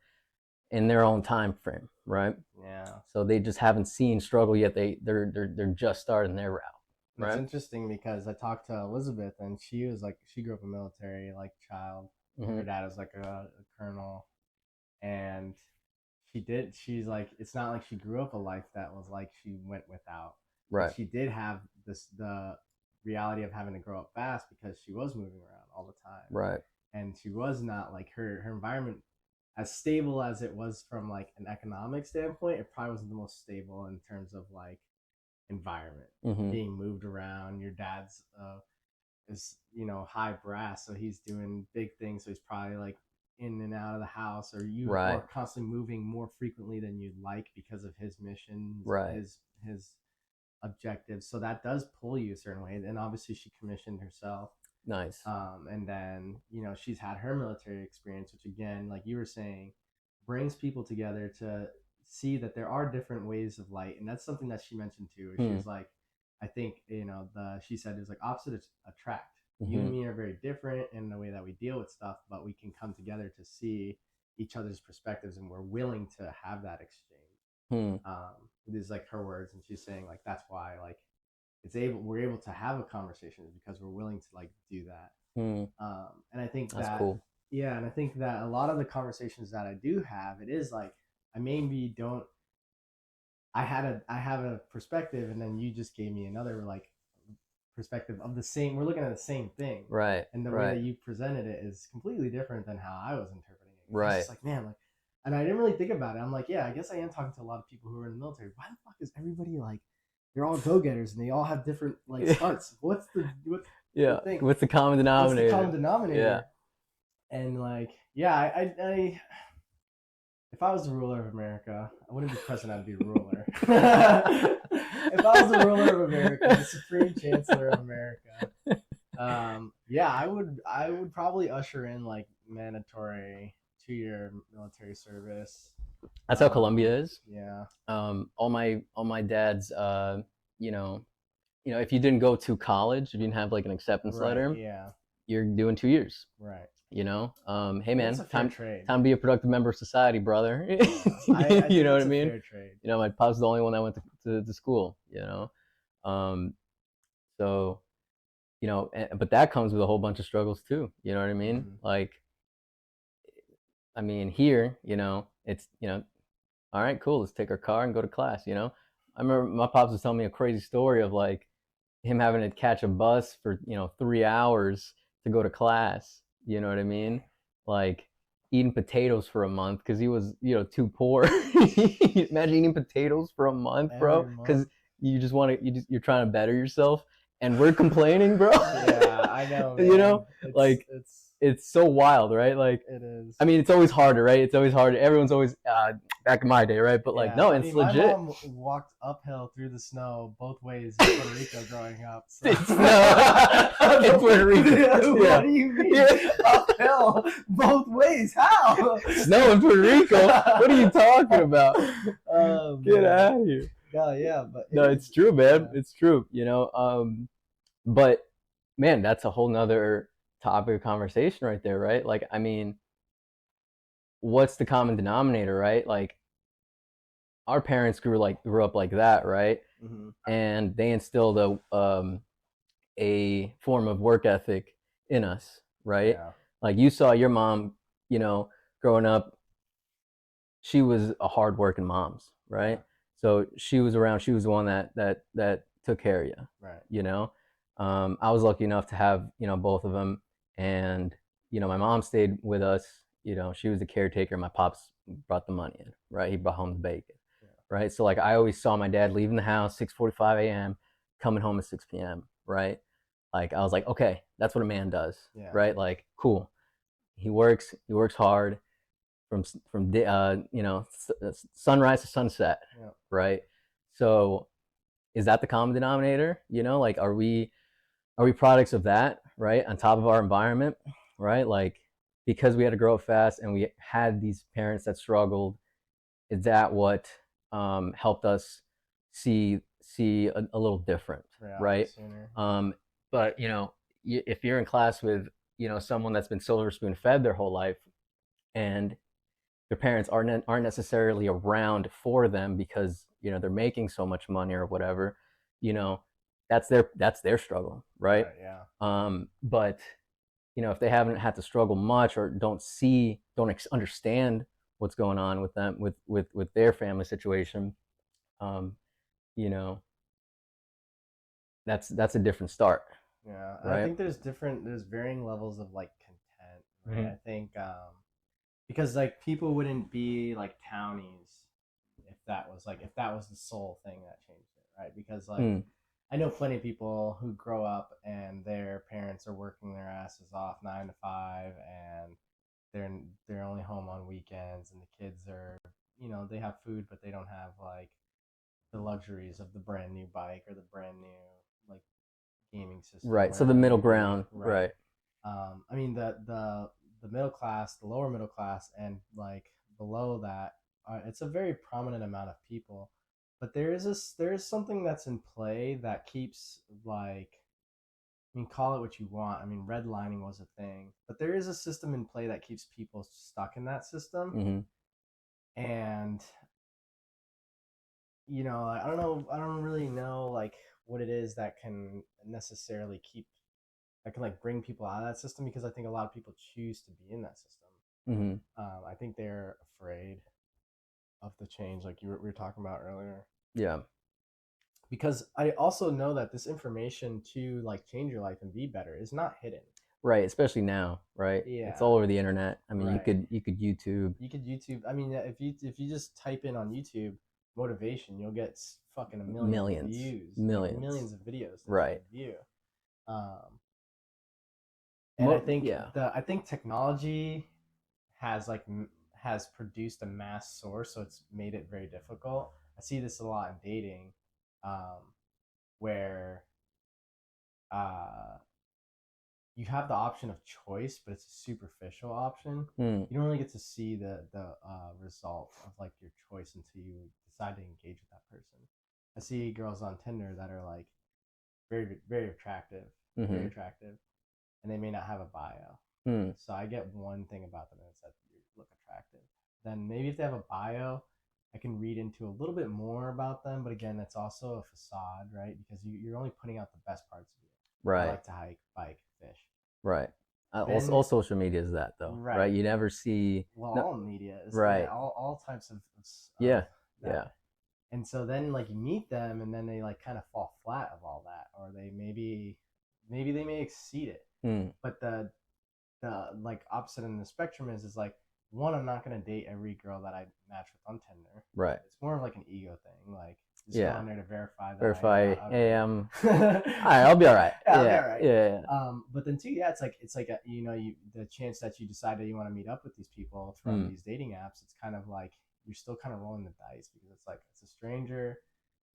in their own time frame, right? Yeah. So they just haven't seen struggle yet. They're just starting their route, It's right? interesting because I talked to Elizabeth and she was like, she grew up a military like child. Mm-hmm. Her dad was like a colonel, and she's like, it's not like she grew up a life that was like she went without. Like Right. she did have the reality of having to grow up fast because she was moving around all the time. Right. And she was not like her environment, as stable as it was from like an economic standpoint, it probably wasn't the most stable in terms of like environment. Mm-hmm. Being moved around. Your dad's is high brass, so he's doing big things, so he's probably like in and out of the house, or you Right. are constantly moving more frequently than you'd like because of his mission, Right. his objectives. So that does pull you a certain way. And obviously she commissioned herself. Nice. And then she's had her military experience, which again, like you were saying, brings people together to see that there are different ways of light. And that's something that she mentioned too. She was like, I think she said it was like opposites attract. Mm-hmm. You and me are very different in the way that we deal with stuff, but we can come together to see each other's perspectives, and we're willing to have that exchange. These is like her words, and she's saying like that's why like we're able to have a conversation, because we're willing to like do that. And I think that's that cool. Yeah, and I think that a lot of the conversations that I do have, it is like I maybe don't. I have a perspective, and then you just gave me another like perspective of the same. We're looking at the same thing, right? And the way that you presented it is completely different than how I was interpreting it. Right. I was just like, man, like, and I didn't really think about it. I'm like, yeah, I guess I am talking to a lot of people who are in the military. Why the fuck is everybody like? They're all go-getters, and they all have different like stunts. What's the thing? What's the common denominator? What's the common denominator? Yeah. And like, yeah, I if I was the ruler of America, I wouldn't be president. I'd be ruler. If I was the ruler of America, the supreme chancellor of America, yeah, I would probably usher in like mandatory 2-year military service. That's how Colombia is. Yeah. All my dad's if you didn't go to college, if you didn't have like an acceptance letter, yeah, you're doing 2 years. Right. Hey man, time to be a productive member of society, brother. I you know what I mean? Fair trade. My pop's the only one that went to school. So but that comes with a whole bunch of struggles too. You know what I mean? Mm-hmm. Like, I mean, here, it's all right, cool, let's take our car and go to class. I remember my pops was telling me a crazy story of like him having to catch a bus for 3 hours to go to class. You know what I mean? Like eating potatoes for a month because he was too poor. Imagine eating potatoes for a month, bro, because you just want to you're trying to better yourself, and we're complaining, bro. Yeah, I know, man. Like it's so wild, right? Like, It is. I mean, it's always harder, right? It's always harder. Everyone's always back in my day, right? But like, Yeah, no, I it's mean, my legit. mom walked uphill through the snow both ways in Puerto Rico growing up. So. It's no in Puerto Rico. What Yeah. do you mean Yeah. uphill both ways? How? Snow in Puerto Rico. What are you talking about? Get Man. out of here. Yeah, but No, it is. it's true, man. Yeah. It's true. But man, that's a whole nother topic of conversation right there, right? Like, I mean, what's the common denominator, right? Like, our parents grew up like that, right? Mm-hmm. And they instilled a form of work ethic in us, right? Yeah. Like, you saw your mom, growing up, she was a hardworking mom's, right? Yeah. So she was around. She was the one that took care of you. Right. I was lucky enough to have both of them, and my mom stayed with us. She was the caretaker. My pops brought the money in, right? He brought home the bacon, Yeah. right? So like I always saw my dad leaving the house 6:45 a.m., coming home at 6 p.m., right? Like I was like, okay, that's what a man does, Yeah. right? Like cool. He works hard from sunrise to sunset, Yeah. right? So is that the common denominator? Like are we products of that, right? On top of our environment, right? Like because we had to grow up fast and we had these parents that struggled, is that what helped us see a little different, Reality right? sooner. But if you're in class with someone that's been silver spoon fed their whole life, and their parents aren't necessarily around for them because they're making so much money or whatever, you know that's their struggle, right? Right. Yeah. But if they haven't had to struggle much or don't understand what's going on with them with their family situation, um, you know that's a different start, Yeah. I right? think there's varying levels of like content, right? Mm-hmm. I think because like people wouldn't be like townies if that was the sole thing that changed it, right? Because like Mm, I know plenty of people who grow up and their parents are working their asses off 9 to 5, and they're only home on weekends, and the kids are they have food, but they don't have like the luxuries of the brand new bike or the brand new like gaming system, right. So whatever the it middle may be, ground, right? right? I mean the middle class, the lower middle class, and like below that, it's a very prominent amount of people. But there is something that's in play that keeps like I mean call it what you want. I mean redlining was a thing, but there is a system in play that keeps people stuck in that system, Mm-hmm. and I don't really know like what it is that can necessarily keep that can like bring people out of that system, because I think a lot of people choose to be in that system. Mm-hmm. I think they're afraid of the change, like we were talking about earlier. Yeah. Because I also know that this information to like change your life and be better is not hidden. Right, especially now, right? It's Yeah, all over the internet. I mean, you right. could you could YouTube You could YouTube. I mean, if you just type in on YouTube motivation, you'll get fucking a million millions, views, like millions. millions of videos that you Right. can view. Um, and Yeah. I think technology has like has produced a mass source, so it's made it very difficult. I see this a lot in dating, um, where uh, you have the option of choice, but it's a superficial option. Hmm. You don't really get to see the result of like your choice until you decide to engage with that person. I see girls on Tinder that are like very very attractive, very Mm-hmm. attractive, and they may not have a bio. Hmm. So I get one thing about them, and it's that you look attractive. Then maybe if they have a bio, I can read into a little bit more about them. But again, that's also a facade, right? Because you're only putting out the best parts of you. I Right. like to hike, bike, fish. Right. All Then social media is that though, right? right, You never see. well, No. all media is Right. all types of Yeah. that. Yeah. And so then like you meet them, and then they like kind of fall flat of all that, or they maybe they may exceed it. Hmm. But the like opposite end of the spectrum is like one, I'm not gonna date every girl that I match with on Tinder. Right. It's more of like an ego thing, like just Yeah. going there to verify that I am Verify. not Hey, ugly. all right. I'll be all right. Yeah, I'll be Yeah. all right. Yeah. But then too, yeah, it's like a, the chance that you decide that you want to meet up with these people from Mm. these dating apps. It's kind of like you're still kind of rolling the dice because it's like it's a stranger.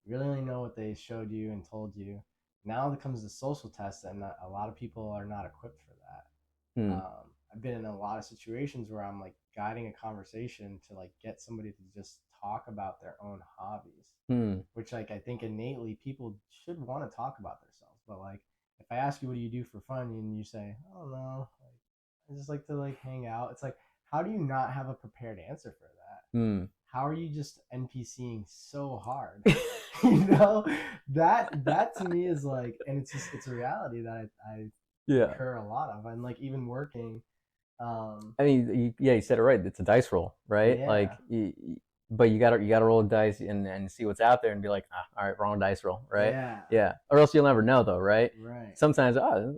You really only know what they showed you and told you. Now it comes the social test, and a lot of people are not equipped for that. Mm. I've been in a lot of situations where I'm like guiding a conversation to like get somebody to just talk about their own hobbies, Mm. which like I think innately people should want to talk about themselves. But like if I ask you what do you do for fun and you say, I don't know, like I just like to like hang out. It's like how do you not have a prepared answer for that? Mm. How are you just NPCing so hard? you know, that to me is like, and it's a reality that I Yeah. incur a lot of, and like even working. I mean, yeah, you said it right. It's a dice roll, right? Like, Yeah, but you gotta roll the dice and see what's out there and be like, all right, wrong dice roll, right? yeah, Yeah, or else you'll never know, though, right? right, Sometimes, I'll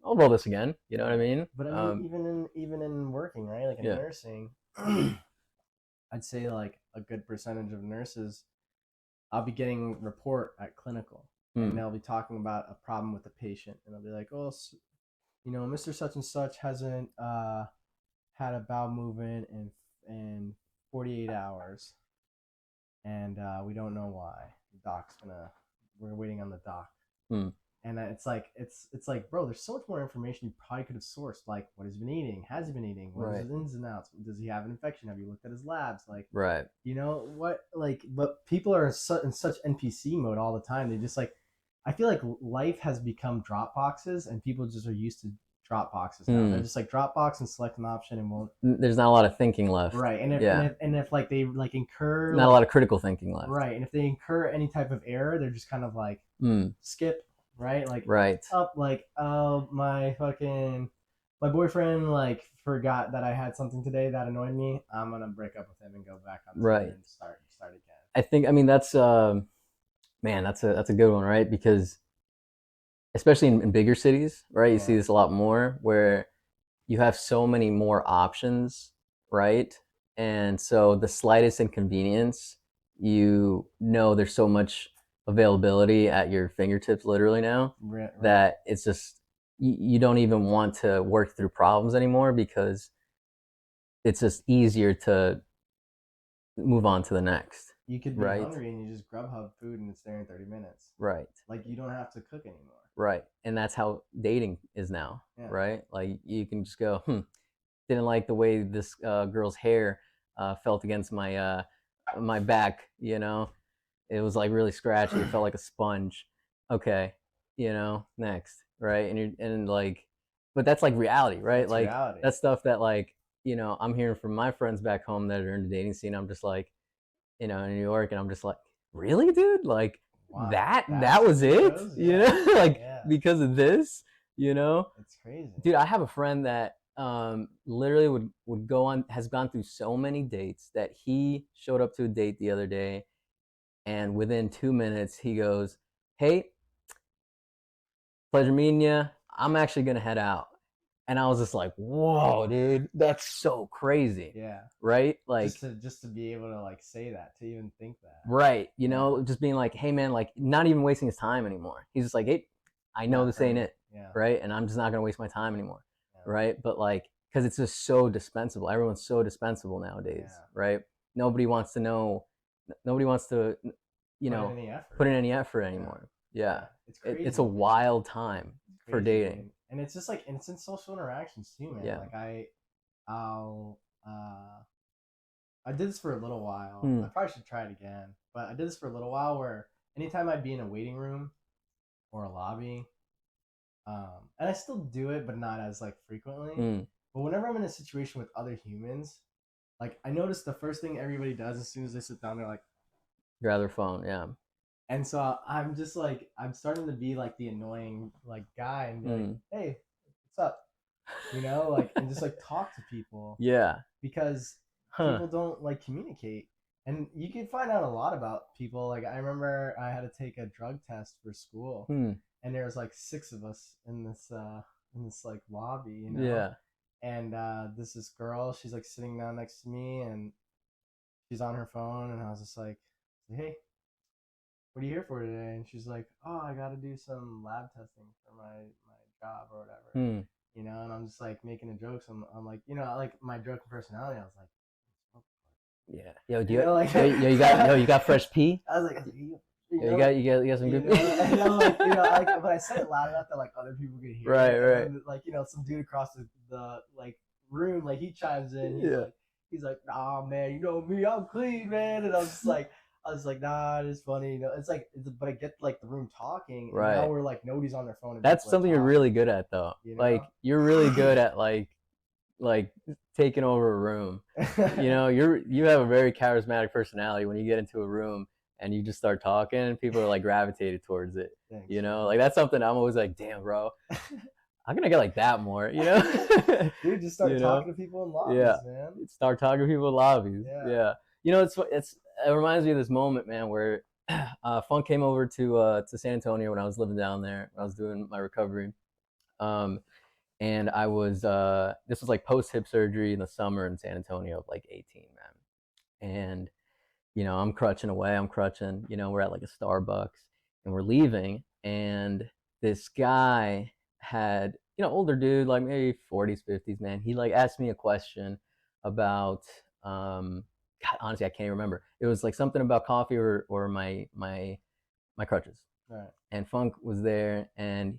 roll this again. You know what I right. mean? But I mean, even in working, right? Like in Yeah. nursing, I'd say like a good percentage of nurses, I'll be getting report at clinical, and Hmm. they'll be talking about a problem with the patient, and they'll be like, oh, Mr. Such and Such hasn't had a bowel movement in 48 hours, and we don't know why. The doc's gonna. We're waiting on the doc, Hmm. and it's like, bro, there's so much more information you probably could have sourced. Like, what has he been eating? Has he been eating? What is Right. his ins and outs? Does he have an infection? Have you looked at his labs? Like, Right. what? Like, but people are in such NPC mode all the time. They just like, I feel like life has become drop boxes, and people just are used to drop boxes now. They're Hmm. just like drop box and select an option and won't. There's not a lot of thinking left. Right, and if and Yeah. if and if like they like incur Not a lot like of critical thinking left. right, and if they incur any type of error, they're just kind of like Hmm. skip, right? Like Right. up, like oh my boyfriend like forgot that I had something today that annoyed me. I'm gonna break up with him and go back on Tinder Right. and start again. I mean, that's man, that's a good one, right? Because especially in bigger cities, right? You see Yeah, this a lot more where you have so many more options, right? And so the slightest inconvenience, there's so much availability at your fingertips literally now right. that it's just you don't even want to work through problems anymore because it's just easier to move on to the next, You could be right? hungry and you just Grubhub food and it's there in 30 minutes. Right. Like you don't have to cook anymore. Right. And that's how dating is now, Yeah, right? Like you can just go, didn't like the way this girl's hair felt against my back. It was like really scratchy. It felt like a sponge. Okay, next, right? And like, but that's like reality, right? that's Like reality. that's stuff that like I'm hearing from my friends back home that are in the dating scene. I'm just like, in New York, and I'm just like, really, dude? Like Wow, that that's was what it it? goes. Yeah, Like yeah, because of this, you know? it's crazy. Dude, I have a friend that literally would go on has gone through so many dates that he showed up to a date the other day, and within 2 minutes he goes, "Hey, pleasure meeting you. I'm actually gonna head out." And I was just like, "Whoa, dude, that's so crazy." Yeah, Right? Like, just to be able to like say that, to even think that. right, Yeah, just being like, "Hey man," like not even wasting his time anymore. He's just like, "Hey, I know not this for ain't me. it." Yeah, Right? And I'm just not gonna waste my time anymore. yeah, Right? But like, because it's just so dispensable. Everyone's so dispensable nowadays, yeah. right? Nobody wants to know. Nobody wants to, you Put in know, any effort. put in any effort Yeah, anymore. Yeah, yeah. It's it's crazy, a man. wild time It's for crazy, dating. and it's just like, and it's in social interactions too, man. Yeah. Like I'll, I did this for a little while. Hmm. I probably should try it again, but I did this for a little while where anytime I'd be in a waiting room or a lobby, and I still do it, but not as like frequently. Hmm. But whenever I'm in a situation with other humans, like I notice the first thing everybody does as soon as they sit down, they're like, Grab their phone. Yeah. and so I'm just like, I'm starting to be like the annoying like guy and be like, Hmm. hey, what's up? Like, and just like talk to people Yeah. because Huh. people don't like communicate. And you can find out a lot about people. Like I remember I had to take a drug test for school, Hmm. and there was like six of us in this like lobby, Yeah. and this girl, she's like sitting down next to me, and she's on her phone, and I was just like, hey, what are you here for today? And she's like, oh, I got to do some lab testing for my job or whatever, Hmm. and I'm just like making a joke. So I'm like, like my joking personality. I was like, Yeah. Yo, like, you got fresh pee? I was like, Yo, you got some good pee? and I'm like, like, but I said it loud enough that like other people could hear Right, it. right. And then, like, some dude across the like room, like he chimes in. Yeah. He's like, nah, man, you know me, I'm clean, man. And I was like, nah, it's funny. It's like, but I get like the room talking, and now Right. we're like nobody's on their phone. And That's people are something you're talking, really good at, though. Like, you're really good at like taking over a room. You have a very charismatic personality when you get into a room and you just start talking and people are like gravitated towards it. Thanks, Like that's something I'm always like, damn, bro, I'm gonna get like that more, Dude, just start talking to people in lobbies, yeah, man. start talking to people in lobbies. Yeah. It reminds me of this moment, man, where Funk came over to San Antonio when I was living down there when I was doing my recovery. And I was this was like post hip surgery in the summer in San Antonio of like 18, man. And I'm crutching away, we're at like a Starbucks and we're leaving, and this guy had, older dude, like maybe 40s, 50s, man. He like asked me a question about God, honestly, I can't remember. It was like something about coffee or my crutches. Right. And Funk was there, and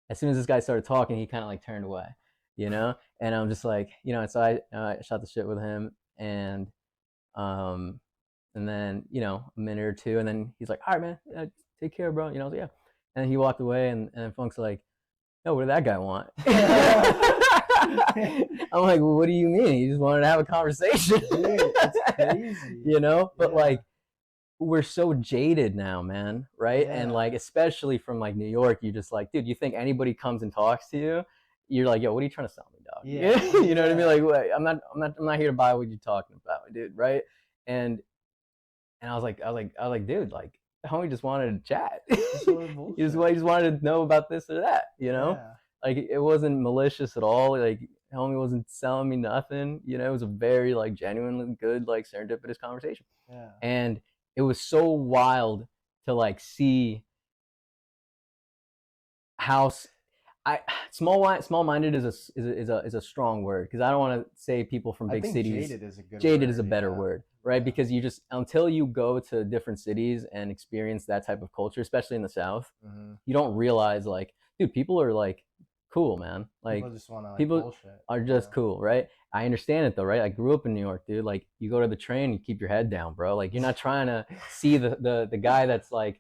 as soon as this guy started talking, he kind of like turned away, and I'm just like, so I shot the shit with him, and um, and then a minute or two, and then he's like, all right, man, take care, bro. So, yeah, and he walked away, and Funk's like, no, what did that guy want? I'm like, well, what do you mean? He just wanted to have a conversation. Dude, it's crazy. But like, we're so jaded now, man, right? Yeah. And like, especially from like New York, you just like, dude, you think anybody comes and talks to you, you're like, yo, what are you trying to sell me, dog? Yeah. You know what I mean? Like, wait, I'm not here to buy what you're talking about, dude, right? And I was like, dude, like, the homie just wanted to chat. He just wanted to know about this or that, Yeah. Like, it wasn't malicious at all. Like, homie wasn't selling me nothing. It was a very like genuinely good, like serendipitous conversation. Yeah. And it was so wild to like see how small-minded is a strong word, because I don't want to say people from big cities. Jaded is a good Jaded word, is a better word, right? Yeah. Because you just, until you go to different cities and experience that type of culture, especially in the South, you don't realize, like, dude, people are like cool, man. Like, people just want to, like, people bullshit, are just cool, right? I understand it though, right? I grew up in New York, dude. Like, you go to the train, you keep your head down, bro. Like, you're not trying to see the guy that's like,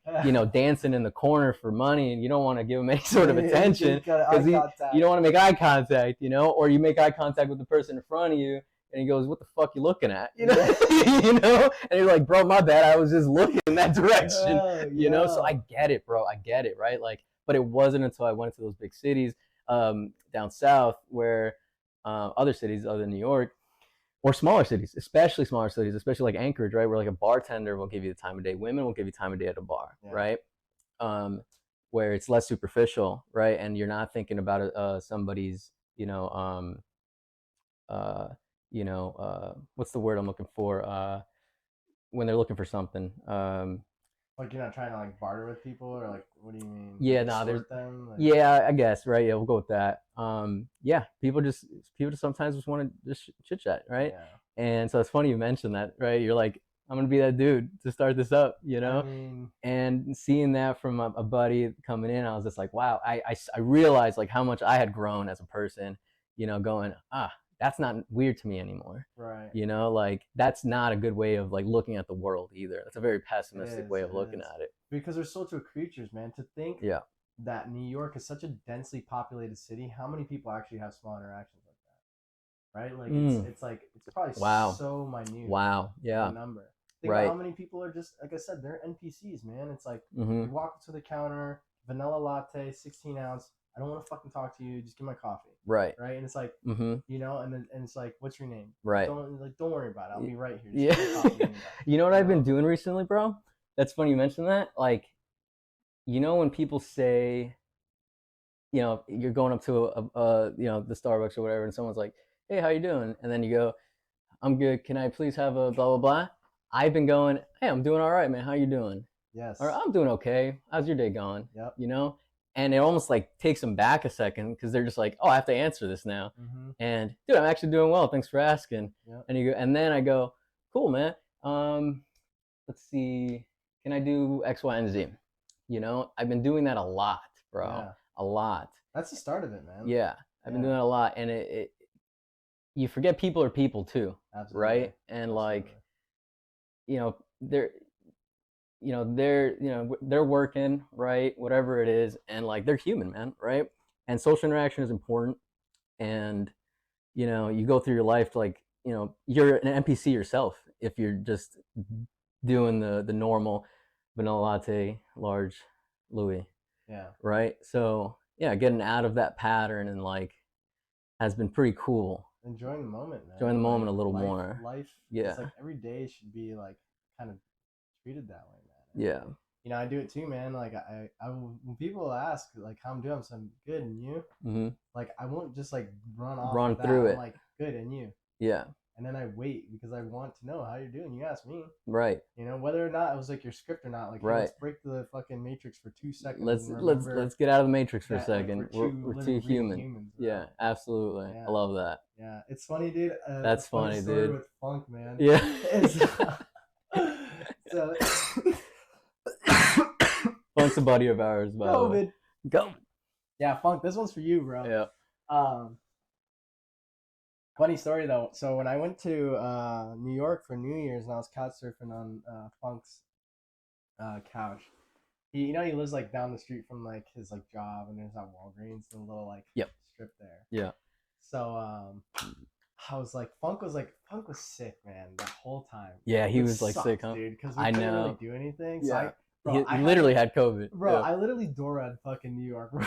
dancing in the corner for money, and you don't want to give him any sort of attention because you don't want to make eye contact, or you make eye contact with the person in front of you, and he goes, "What the fuck you looking at?" And you're like, "Bro, my bad. I was just looking in that direction." So I get it, bro. I get it, right? Like, but it wasn't until I went to those big cities down south, where other cities other than New York, or smaller cities, especially like Anchorage, right, where like a bartender will give you the time of day, women will give you time of day at a bar, right, where it's less superficial, right, and you're not thinking about somebody's, what's the word I'm looking for, when they're looking for something. Like, you're not trying to like barter with people, or like, what do you mean? Yeah, like, no, there's them? Like, yeah, I guess, right. Yeah, we'll go with that. Yeah, people just sometimes just want to just chit chat, right? Yeah. And so it's funny you mentioned that, right? You're like, I'm gonna be that dude to start this up, I mean, And seeing that from a buddy coming in, I was just like, wow. I realized like how much I had grown as a person, going, that's not weird to me anymore. right. Like, that's not a good way of like looking at the world either. That's a very pessimistic way of looking at it. Because we're social creatures, man. To think that New York is such a densely populated city, how many people actually have small interactions like that? Right? Like, it's like, it's probably so minute. Wow. Yeah. The number. Think about how many people are just, like I said, they're NPCs, man. It's like, you walk up to the counter, vanilla latte, 16 ounce. I don't want to fucking talk to you. Just give my coffee. Right. Right. And it's like, and it's like, what's your name? Right. Don't worry about it. I'll be right here. Yeah. You know what I've been doing recently, bro? That's funny you mentioned that. Like, when people say, you know, you're going up to you know, the Starbucks or whatever, and someone's like, "Hey, how you doing?" And then you go, "I'm good. Can I please have a blah blah blah?" I've been going, "Hey, I'm doing all right, man. How you doing?" Or Yes. "I'm doing okay. How's your day going?" Yep. You know, and it almost like takes them back a second because they're just like, "Oh, I have to answer this now." Mm-hmm. And dude, I'm actually doing well. Thanks for asking. Yep. And you go, and then I go, "Cool, man. Let's see. Can I do X, Y, and Z?" You know, I've been doing that a lot, bro. Yeah. A lot. That's the start of it, man. Yeah, I've been Yeah. doing it a lot, and you forget people are people too, Absolutely. right? And like, Absolutely. you know, they're working, right? Whatever it is, and like they're human, man, right? And social interaction is important, and you know, you go through your life like, you know, you're an NPC yourself if you're just doing the normal vanilla latte, large Louis, Yeah. right? So yeah, getting out of that pattern and like has been pretty cool. Enjoying the moment, man. Enjoying the moment a Like, little more. Life Yeah. is like every day should be like kind of treated that way, man. Yeah. You know, I do it too, man. Like when people ask like how I'm doing, I'm saying good, and you? Mm-hmm. Like I won't just like run off Run with that. through I'm it. like good, and you? Yeah. And then I wait because I want to know how you're doing. You ask me, Right. you know, whether or not it was like your script or not. Like, hey, right. let's break the fucking matrix for 2 seconds. Let's get out of the matrix for a that, second. Like, we're too human. humans, yeah, absolutely. Yeah. I love that. Yeah, it's funny, dude. That's funny, story dude. with Funk, man. Yeah. So Funk's a buddy of ours, by the way. Go. Yeah, Funk. This one's for you, bro. Yeah. Funny story though. So when I went to New York for New Year's and I was couch surfing on Funk's couch, he lives like down the street from like his like job, and there's that Walgreens, the little like strip there. Yeah. So I was like, Funk was sick, man, the whole time. Yeah, he was sucked, like sick, huh? dude, because we I couldn't know. really do anything. So Yeah. I literally had COVID. Bro, Yeah. I literally door-read fucking New York, bro.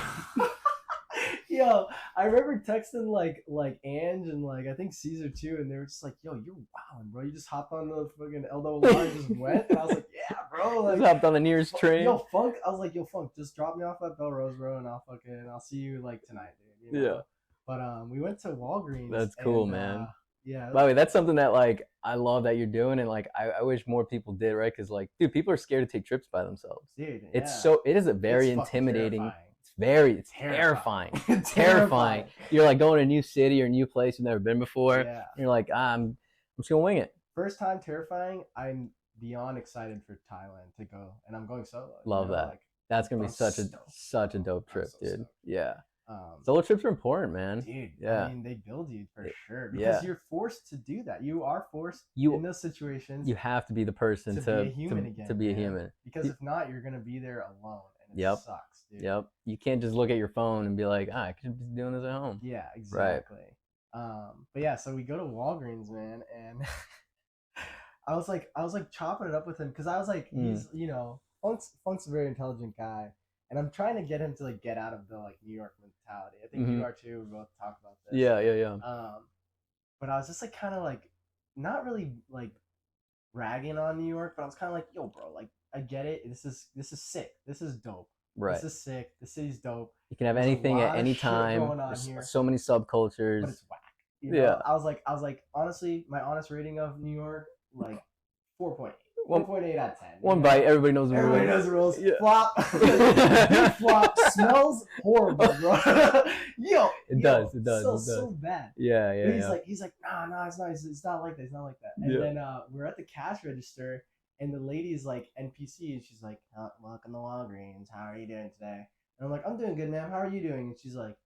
Yo, I remember texting like Ange and like I think Caesar too, and they were just like, "Yo, you're wilding, bro. You just hopped on the fucking Eldo line and just went." And I was like, "Yeah, bro." Like, just hopped on the nearest train. Yo, Funk. I was like, "Yo, Funk, just drop me off at Belrose, bro, and I'll see you like tonight, dude." You know? Yeah. But we went to Walgreens. That's cool, man. Yeah. By the way, that's something that like I love that you're doing, and like I wish more people did, right? Because like, dude, people are scared to take trips by themselves. Dude, it is a very intimidating. Terrifying. It's terrifying. Terrifying. You're like going to a new city or a new place you've never been before. Yeah. You're like, I'm just gonna wing it. First time terrifying. I'm beyond excited for Thailand to go, and I'm going solo. Love that. Like, that's gonna be such a dope trip, dude. Stoked. Yeah. Solo trips are important, man. Dude, yeah. I mean, they build you for sure because you're forced to do that. You are forced in those situations. You have to be the person to be a human again. To be a human. Because if not, you're gonna be there alone, and it sucks, dude. Yep. You can't just look at your phone and be like, I could be doing this at home. Yeah, exactly. Right. But yeah, so we go to Walgreens, man, and I was like chopping it up with him because I was like, he's Funk's a very intelligent guy. And I'm trying to get him to like get out of the like New York mentality. I think you are too. We both talk about this. Yeah. But I was just like kind of like not really like ragging on New York, but I was kind of like, yo, bro, like I get it. This is sick. This is dope. Right. This is sick. The city's dope. You can have anything at any time. There's so many subcultures. But it's whack. You know? I was like, honestly, my honest rating of New York, like 4.8. 1.8 out of 10. One bite, everybody knows the rules. Everybody knows the rules. Yeah. Flop. Flop. Smells horrible, bro. It does. So bad. Yeah. He's like, nah, it's not. It's not like that. It's not like that. And then we're at the cash register, and the lady's like NPC, and she's like, welcome to Walgreens. How are you doing today? And I'm like, I'm doing good, ma'am. How are you doing? And she's like,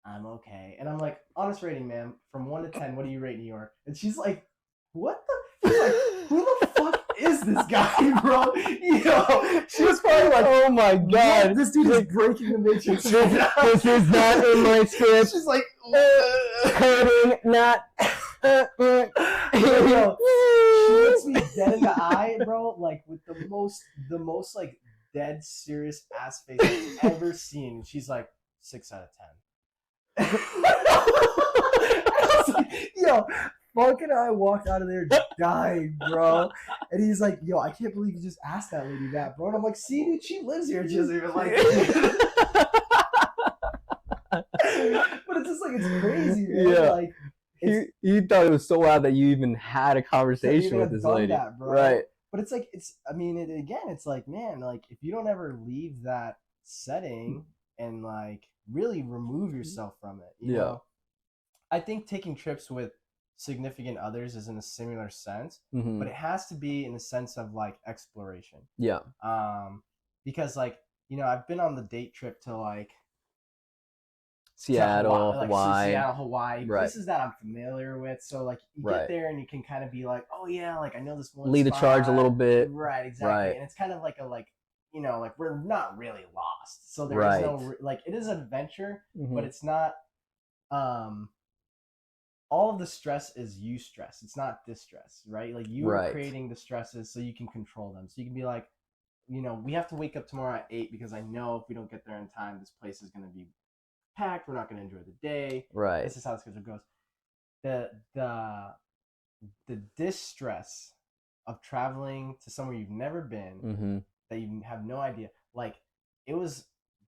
I'm okay. And I'm like, honest rating, ma'am, from 1 to 10, what do you rate New York? And she's like, what the? She's like, who the fuck is this guy, bro? She was probably like, oh my god, this dude is breaking the matrix. This is not in my script. She's like, coding, not. She looks me dead in the eye, bro, like with the most like dead serious ass face I've ever seen. She's like 6 out of 10. I was like, yo. Funk and I walked out of there dying, bro. And he's like, yo, I can't believe you just asked that lady that, bro. And I'm like, see, dude, she lives here. She doesn't even like it. But it's just like it's crazy, man. Yeah. Like it's He thought it was so wild that you even had a to conversation even with have this done lady. that, bro. Right. But it's like it's. I mean, again, it's like, man, like if you don't ever leave that setting and like really remove yourself from it, you know. I think taking trips with significant others is in a similar sense, Mm-hmm. but it has to be in the sense of like exploration. Yeah. Because like, I've been on the date trip to like Seattle, Hawaii. Seattle, Hawaii, Right. places that I'm familiar with. So like you Right. get there and you can kind of be like, oh yeah, like I know this one Lead the charge a spot. little bit. Right, exactly. Right. And it's kind of like a like like we're not really lost. So there is Right. no like it is an adventure, Mhm. but it's not all of the stress is you stress. It's not distress, right? Like you are Right. creating the stresses so you can control them. So you can be like, we have to wake up tomorrow at 8 because I know if we don't get there in time, this place is going to be packed. We're not going to enjoy the day. Right. This is how the schedule goes. The distress of traveling to somewhere you've never been, Mm-hmm. that you have no idea. Like it was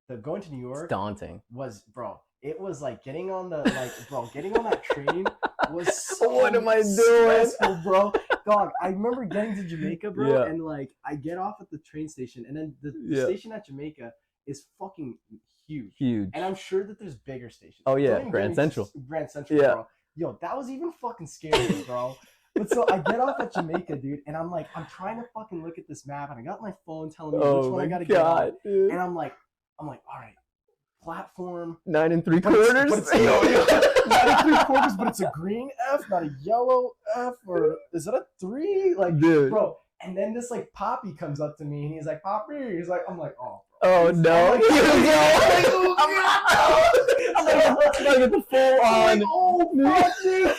the going to New York It's daunting. was, bro. It was like getting on getting on that train was so What am I doing? stressful, bro. Dog, I remember getting to Jamaica, bro, Yeah. and like I get off at the train station, and then the Yeah. station at Jamaica is fucking huge. Huge. And I'm sure that there's bigger stations. Oh, yeah, Don't even Grand get me Central. Grand Central, Yeah. bro. Yo, that was even fucking scary, bro. But so I get off at Jamaica, dude, and I'm trying to fucking look at this map, and I got my phone telling me which one I gotta get on. Dude. And I'm like, all right, platform 9 3/4. but it's 9 3/4, but it's a green F, not a yellow F, or is it a 3? Like, Dude. bro. And then this like Poppy comes up to me, and he's like, Poppy, I'm like, oh. Oh no! I'm I'm gonna get the full on. Oh fuck, dude!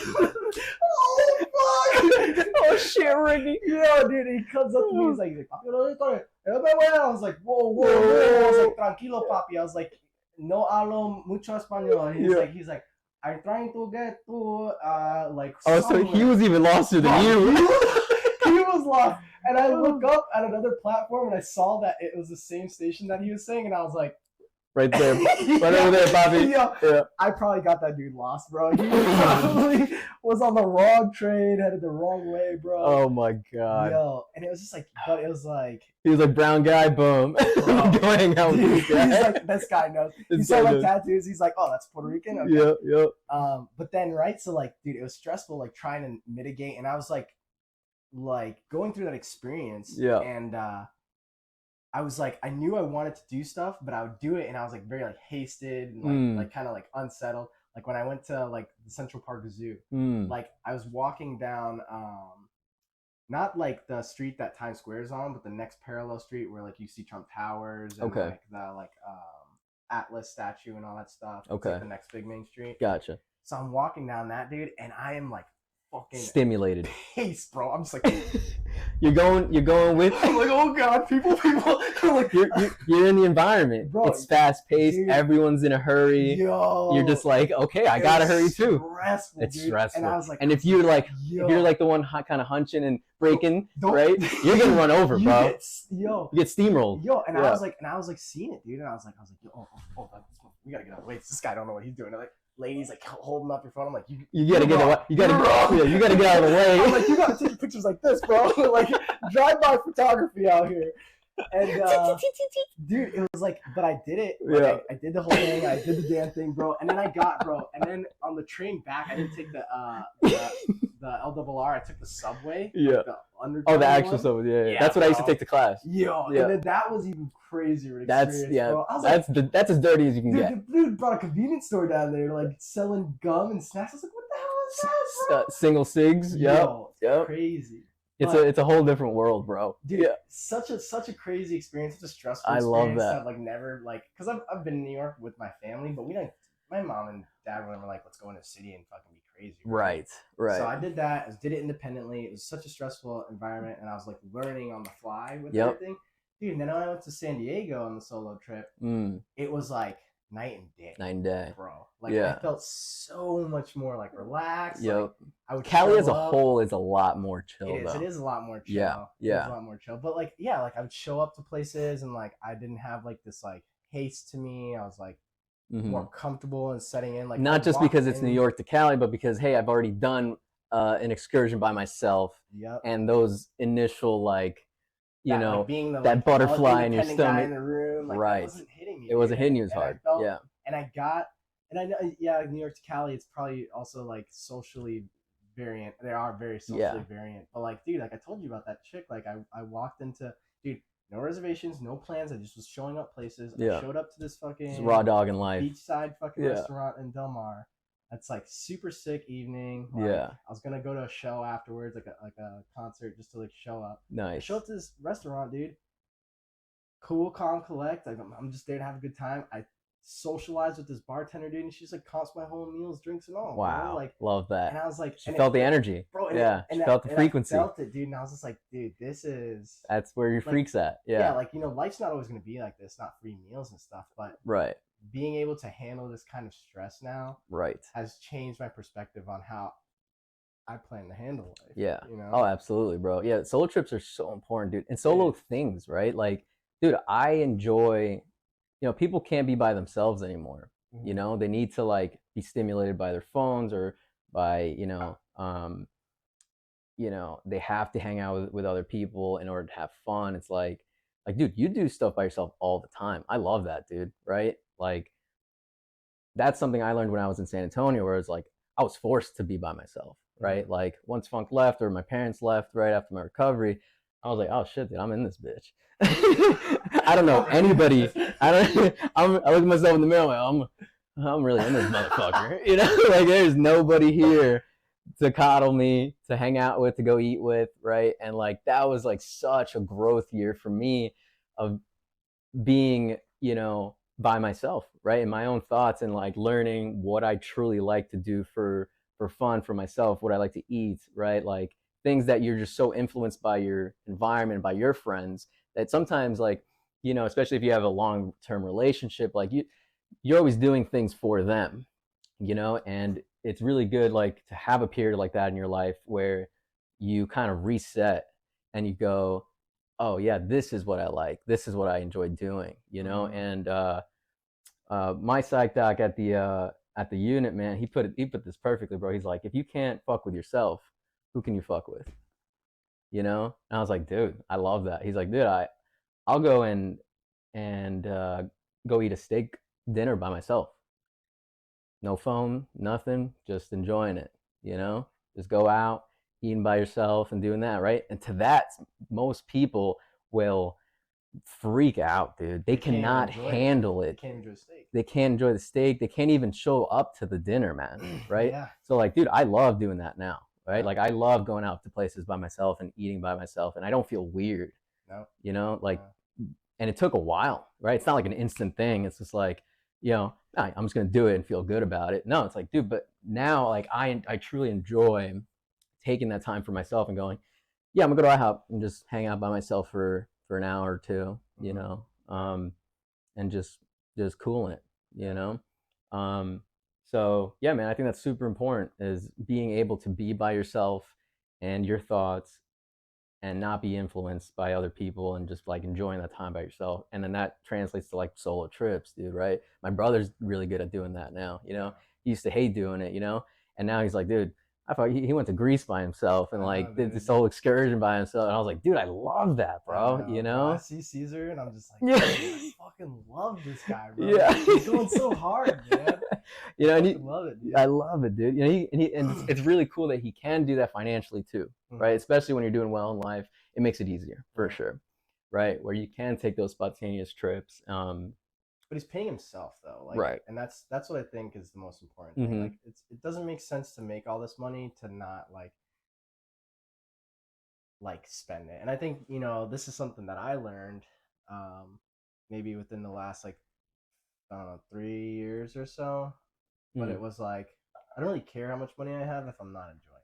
Oh fuck! Oh shit, Ricky! Yeah, dude. He comes up to me. He's like, Papi, I was like, whoa. I was like, tranquilo, Papi. I was like, no hablo mucho español. And he's like, I'm trying to get to like. Oh, so he was even loster than you. He was lost. And I look up at another platform and I saw that it was the same station that he was saying, and I was like, right there, right over there, Bobby. Yeah. I probably got that dude lost, bro. He probably was on the wrong train, headed the wrong way, bro. Oh my god. Yo, and it was just like, but it was like, he was like, brown guy, boom. Go hang out with this guy. He's like, this guy knows. He saw my tattoos. He's like, oh, that's Puerto Rican. Okay. Yeah. But then, right? So like, dude, it was stressful, like trying to mitigate, and I was like going through that experience. Yeah. And I was like, I knew I wanted to do stuff, but I would do it, and I was like very like hasted and like kind of like unsettled. Like when I went to like the Central Park Zoo, like I was walking down, not like the street that Times Square is on, but the next parallel street where like you see Trump Towers and like the Atlas statue and all that stuff. Okay. It's like the next big main street. Gotcha. So I'm walking down that, dude, and I am like fucking stimulated. Paced, bro. I'm just like, you're going with. I'm like, oh god, people. I'm like, you're in the environment, bro. It's fast paced. Everyone's in a hurry. Yo, you're just like, okay, I gotta hurry too. It's stressful. And I was like, and if you're like, if you're like the one kind of hunching and breaking, right? You're getting run over, bro. You get steamrolled. Yo, and I was like seeing it, dude, and I was like, oh, we gotta get out of the way. This guy don't know what he's doing. Like, ladies like holding up your phone. I'm like, you gotta get out of the way. I'm like, you gotta take pictures like this, bro. Like drive-by photography out here. And dude, it was like, but I did it. Like, I did the whole thing. I did the damn thing, bro. And then and then on the train back, I didn't take the LRR. I took the subway. Yeah. Like the the actual subway. Yeah. That's what I used to take to class. Yo, and then that was even crazier. That's bro. That's as dirty as you can get. The dude brought a convenience store down there, like selling gum and snacks. I was like, what the hell is that, bro? Single cigs. Yep. Crazy. It's a whole different world, bro. Dude, such a crazy experience, such a stressful experience. I love that. Like never because I've been in New York with my family, but we don't. My mom and dad were like, let's go in the city and fucking be crazy. Right. So I did that. I did it independently. It was such a stressful environment, and I was like learning on the fly with everything. Dude, and then when I went to San Diego on the solo trip, it was like night and day, bro. Like I felt so much more like relaxed. Yep. Like, Cali as a whole is a lot more chill. It is a lot more chill. Yeah. It's a lot more chill. But like, like I would show up to places and like I didn't have like this like haste to me. I was like, Mm-hmm. more comfortable and setting in. Like I Not just walked because it's New in. York to Cali, but because hey, I've already done an excursion by myself, Yep. and those initial like, you That like know, being the that like butterfly in your independent guy stomach, in the room, like that right? wasn't hitting me, It dude. wasn't hitting you as And I hard. felt, Yeah. and I got, and I know, yeah, New York to Cali, it's probably also like socially variant. They are very socially Yeah. variant, but like, dude, like I told you about that chick. Like I walked into, dude, no reservations, no plans. I just was showing up places. I Yeah. showed up to this Just raw fucking dog in life. beachside fucking Yeah. restaurant in Del Mar. That's like super sick evening. Like Yeah. I was gonna go to a show afterwards, like a concert, just to like show up. I show Nice. up to this restaurant, dude. Cool, calm, collect. Like I'm just there to have a good time. I socialize with this bartender, dude, and she's like costs my whole meals, drinks, and all, bro. Wow. Like, Love and that. I was like, She and it felt the fit, energy. bro, Yeah. She felt the and I frequency. felt it, dude. And I was just like, dude, this is That's where your like, freak's at. yeah, Yeah. like life's not always gonna be like this, not free meals and stuff, but Right. being able to handle this kind of stress now Right. has changed my perspective on how I plan to handle life. Yeah. You know? Oh, absolutely, bro. Yeah, solo trips are so important, dude. And solo Dude. things, right? Like, dude, I enjoy, people can't be by themselves anymore. Mhm. They need to like be stimulated by their phones or by, they have to hang out with other people in order to have fun. It's like, dude, you do stuff by yourself all the time. I love that, dude, right? Like that's something I learned when I was in San Antonio, where it's like I was forced to be by myself, right? Mhm. Like once Funk left or my parents left right after my recovery, I was like, oh shit, dude, I'm in this bitch. I don't know anybody. I don't. I look at myself in the mirror, like I'm really in this motherfucker. Like there's nobody here to coddle me, to hang out with, to go eat with, right? And like that was like such a growth year for me of being, by myself, right? In my own thoughts and like learning what I truly like to do for fun for myself, what I like to eat, right? Like things that you're just so influenced by your environment, by your friends that sometimes like, especially if you have a long-term relationship, like you're always doing things for them, and it's really good like to have a period like that in your life where you kind of reset and you go, oh yeah, this is what I like, this is what I enjoy doing, Mhm. and my psych doc at the unit, man, he put this perfectly, bro. He's like, if you can't fuck with yourself, who can you fuck with? And I was like, dude, I love that. He's like, dude, I'll go and go eat a steak dinner by myself, no phone, nothing, just enjoying it, you know? Just go out, eating by yourself and doing that, right? And to that, most people will freak out, dude. They They can't even cannot enjoy it. handle They it. can't enjoy steak. They can't enjoy the steak. They can't even show up to the dinner, man, right? Yeah. So, like, dude, I love doing that now, right? Yeah. Like, I love going out to places by myself and eating by myself, and I don't feel weird, No. like, No. and it took a while, right? It's not like an instant thing. It's just like, I'm just gonna do it and feel good about it. No, it's like, dude, but now like I truly enjoy taking that time for myself and going, yeah, I'm gonna go to IHOP and just hang out by myself for an hour or two, Mhm. Yeah. and just cooling it, you Yeah. know. Um, so yeah, man, I think that's super important is being able to be by yourself and your thoughts and not be influenced by other people and just like enjoying that time by yourself. And then that translates to like solo trips, dude, right? My brother's really good at doing that now, Yeah. He used to hate doing it, and now he's like, dude, I thought he went to Greece by himself and I know, like did this dude. whole excursion by himself. And I was like, dude, I love that, I bro, know, bro. I see Caesar and I'm just like, Yeah. dude, I fucking love this guy, bro. Yeah. He's going so hard, man. I and fucking love it, dude. I love it, dude. And it's really cool that he can do that financially too, right? Mhm. Especially when you're doing well in life, it makes it easier for Mhm. sure, right? Where you can take those spontaneous trips. But he's paying himself though, like, Right. and that's what I think is the most important thing. Mm-hmm. Like, it doesn't make sense to make all this money to not like spend it. And I think this is something that I learned, maybe within the last like I don't know 3 years or so. But Mm. it was like I don't really care how much money I have if I'm not enjoying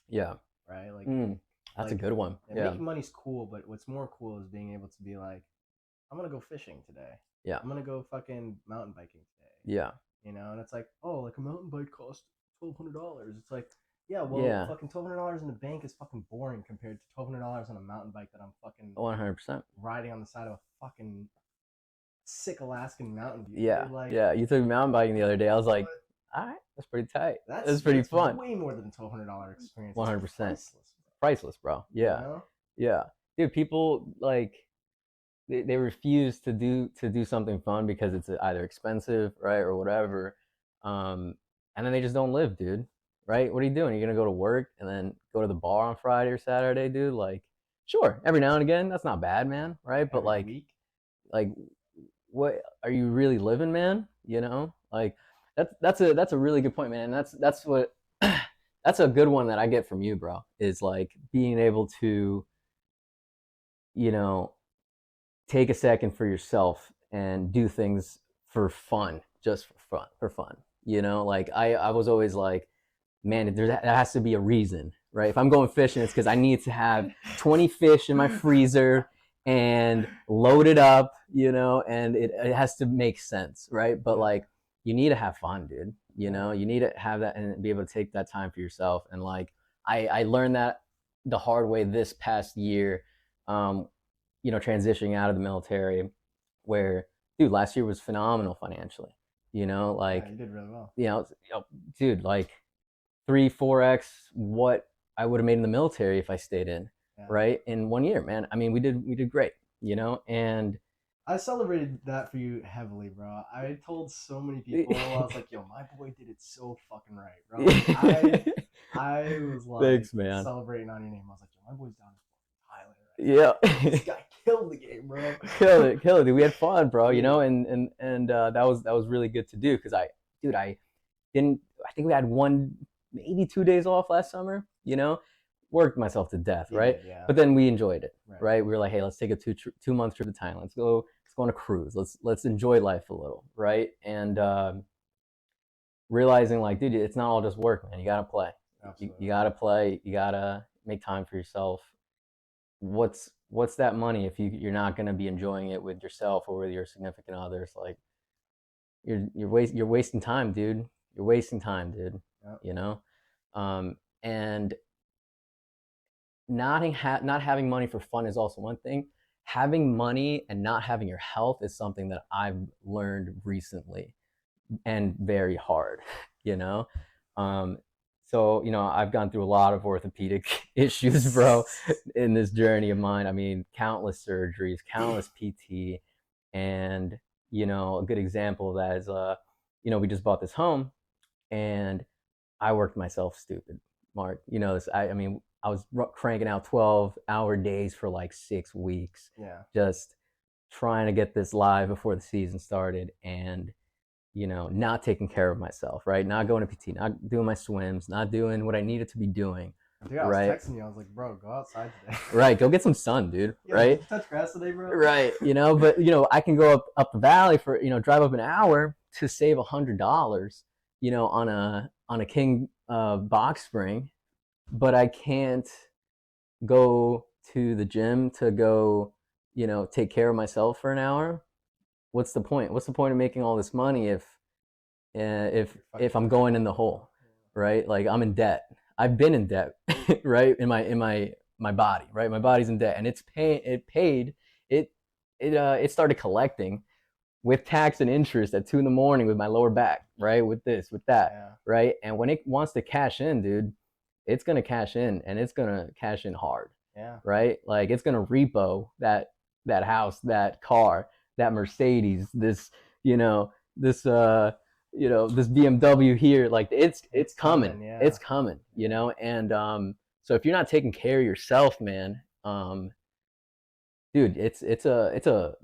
Yeah. it, right? That's a Like good one. and Yeah. making money's cool, but what's more cool is being able to be like, I'm gonna go fishing today. Yeah. I'm gonna go fucking mountain biking today. Yeah. And it's like, oh, like a mountain bike costs $1,200. It's like, yeah, well, Yeah. fucking $1,200 in the bank is fucking boring compared to $1,200 on a mountain bike that I'm fucking 100%. riding on the side of a fucking sick Alaskan mountain view, Yeah, dude. Like, yeah. You took me mountain biking the other day. I was like, what? all right, that's pretty tight. That's That's pretty it's fun. way more than $1,200 experience. One It's hundred percent priceless. priceless, bro. You Yeah, know? yeah. Dude, people like they refuse to do something fun because it's either expensive, right, or whatever. Um, and then they just don't live, dude. Right? What are you doing? You're gonna go to work and then go to the bar on Friday or Saturday, dude? Like, sure, every now and again, that's not bad, man. Right? But Every week. like, what are you really living, man? You know, like that's a really good point, man. And that's what that's a good one that I get from you, bro. Is like being able to, you know, take a second for yourself and do things for fun, just for fun. You know, like I was always like, man, there has to be a reason, right? If I'm going fishing, it's because I need to have 20 fish in my freezer and load it up, you know, and it has to make sense, right? But Yeah. like, you need to have fun, dude. You know, you need to have that and be able to take that time for yourself. And like, I learned that the hard way this past year, um, you know, transitioning out of the military, where, dude, last year was phenomenal financially. You know, Yeah, like, you did really well. dude, like 3, 4x what I would have made in the military if I stayed in, Yeah. right? In 1 year, man. I mean, we did great, you know, and I celebrated that for you heavily, bro. I told so many people, I was like, yo, my boy did it so fucking right, bro. Like, I was like thanks, man. celebrating on your name. I was like, yo, my boy's down in Yeah, Thailand right now. This guy killed the game, bro. killed it. We had fun, bro. You know, and that was really good to do because dude, I didn't. I think we had one, maybe 2 days off last summer. You know, worked myself to death, You right? did, yeah. But then we enjoyed it, Right. right? We were like, hey, let's take a 2 month trip to Thailand. Let's go on a cruise. Let's enjoy life a little, right? And realizing like, dude, it's not all just work, man. You gotta play. You gotta play. You gotta make time for yourself. What's that money if you're not gonna be enjoying it with yourself or with your significant others? Like, you're wasting time, dude. You're wasting time, dude. Yep. You know, and not having money for fun is also one thing. Having money and not having your health is something that I've learned recently and very hard. You know, um, so you know I've gone through a lot of orthopedic issues, bro, in this journey of mine. I mean, countless surgeries, countless PT, and you know a good example of that is you know, we just bought this home and I worked myself stupid, Mark. You know, I mean, I was cranking out 12-hour days for like 6 weeks, Yeah. just trying to get this live before the season started, and you know, not taking care of myself, right? Not going to PT, not doing my swims, not doing what I needed to be doing. Dude, I was right? texting you. I was like, bro, go outside today. Right, go get some sun, dude. Yo, Right? did you touch grass today, bro? Right. You know, but you know, I can go up the valley for, you know, drive up an hour to save $100, you know, on a king box spring, but I can't go to the gym to go, you know, take care of myself for an hour. What's the point? What's the point of making all this money if I'm going in the hole, right? Like, I'm in debt. I've been in debt, right? In my body, right? My body's in debt, and it started collecting with tax and interest at 2 in the morning with my lower back, right? With this, with that, Yeah. right? And when it wants to cash in, dude, it's gonna cash in, and it's gonna cash in hard. Yeah. Right? Like, it's gonna repo that house, that car, that Mercedes, this, you know, this you know, this BMW here. Like, it's coming. Yeah. It's coming, you know? And so if you're not taking care of yourself, man, dude, it's a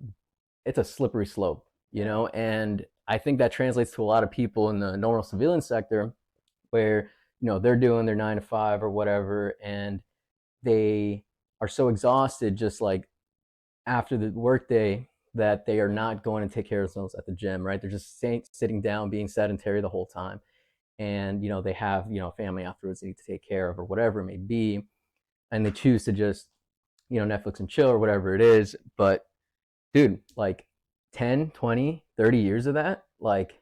slippery slope, you know? And I think that translates to a lot of people in the normal civilian sector where, you know, they're doing their 9 to 5 or whatever, and they are so exhausted just like after the workday that they are not going to take care of themselves at the gym, right? They're just sitting down, being sedentary the whole time. And, you know, they have, you know, family afterwards they need to take care of or whatever it may be. And they choose to just, you know, Netflix and chill or whatever it is. But dude, like 10, 20, 30 years of that, like,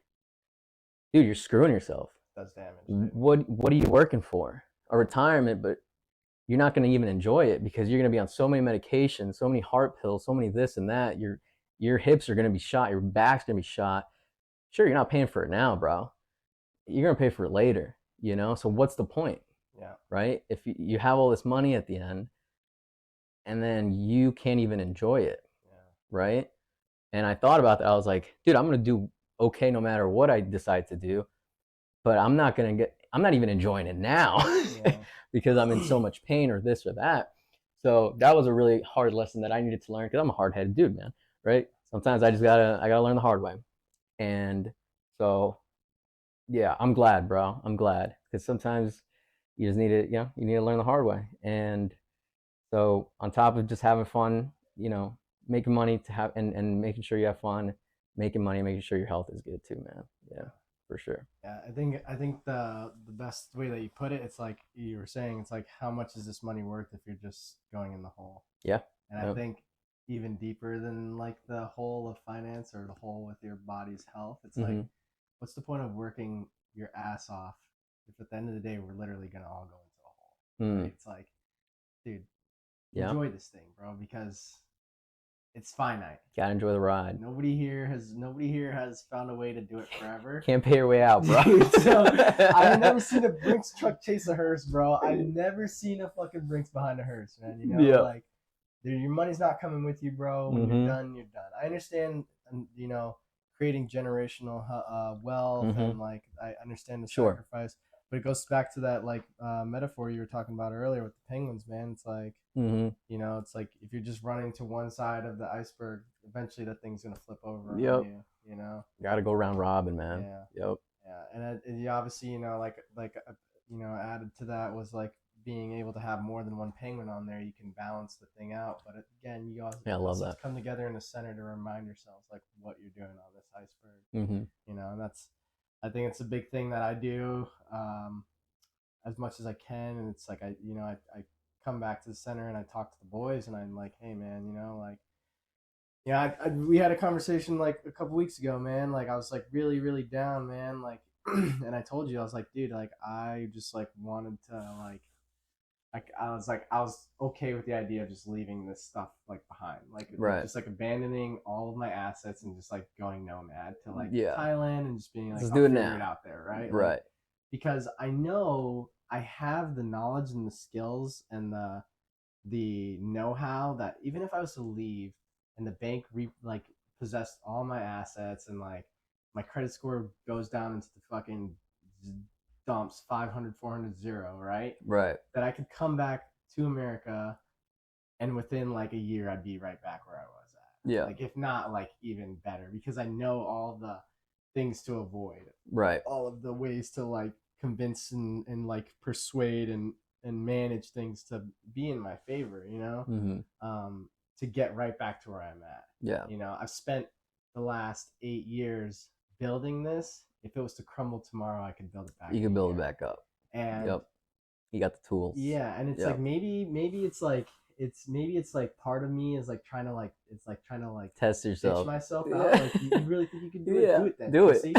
dude, you're screwing yourself. That's damage. Dude. What are you working for? A retirement, but you're not going to even enjoy it because you're going to be on so many medications, so many heart pills, so many this and that. your hips are going to be shot, your back's going to be shot. Sure, you're not paying for it now, bro. You're going to pay for it later, you know? So what's the point? Yeah. Right? If you have all this money at the end and then you can't even enjoy it, Yeah. right? And I thought about that. I was like, dude, I'm going to do okay no matter what I decide to do, but I'm not even enjoying it now Yeah. because I'm in so much pain or this or that. So that was a really hard lesson that I needed to learn because I'm a hard-headed dude, man, right? Sometimes I gotta learn the hard way. And so yeah, I'm glad, bro. I'm glad because sometimes you just need to, you need to learn the hard way. And so on top of just having fun, making money to have and making sure you have fun, making money, making sure your health is good too, man. Yeah, for sure. Yeah, I think the best way that you put it, it's like you were saying, it's like how much is this money worth if you're just going in the hole? Yeah. And I Yep. think even deeper than like the hole of finance or the hole with your body's health, it's like, Mm-hmm. what's the point of working your ass off if at the end of the day we're literally gonna all go into a hole, Mm. right? It's like, dude, Yeah. enjoy this thing, bro, because it's finite. Gotta enjoy the ride. Nobody here has found a way to do it forever. Can't pay your way out, bro. Dude, so I've never seen a Brinks truck chase a hearse, bro. I've never seen a fucking Brinks behind a hearse, man. Yeah. Like, dude, your money's not coming with you, bro. When you're done, you're done. I understand, creating generational wealth, Mm-hmm. and like I understand the Sure. sacrifice, but it goes back to that like metaphor you were talking about earlier with the penguins, man. It's like, Mm-hmm. it's like if you're just running to one side of the iceberg, eventually that thing's gonna flip over Yep. on you. Gotta go round robin, man. Yeah. Yep. Yeah, and you obviously, added to that was like being able to have more than one penguin on there. You can balance the thing out, but again, you also Yeah, I love that. come together in the center to remind yourselves like what you're doing on this iceberg. Mm-hmm. And I think it's a big thing that I do as much as I can, and it's like I come back to the center and I talk to the boys and I'm like, hey man, like yeah, we had a conversation like a couple weeks ago, man. Like I was like really, really down, man. Like, and I told you I was like, dude, like I just like wanted to like I was okay with the idea of just leaving this stuff like behind, Right. just like abandoning all of my assets and just like going nomad to like Yeah. Thailand and just being like, Just I'll do it figure now. it out there, right? Right. Like, because I know I have the knowledge and the skills and the know-how that even if I was to leave and the bank possessed all my assets and like my credit score goes down into the fucking dumps 500 400 0, right? Right. That I could come back to America and within like a year I'd be right back where I was at. Yeah. Like if not like even better because I know all the things to avoid. Right. All of the ways to like convince and like persuade and manage things to be in my favor, Mm-hmm. to get right back to where I'm at. Yeah. I've spent the last 8 years building this. If it was to crumble tomorrow, I could build it back. You can build it back up. And yep. You got the tools. Yeah, and it's like maybe it's like it's like part of me is like trying to like test yourself, myself out. Like you really think you can do it? Yeah. Do it then. Do it. See?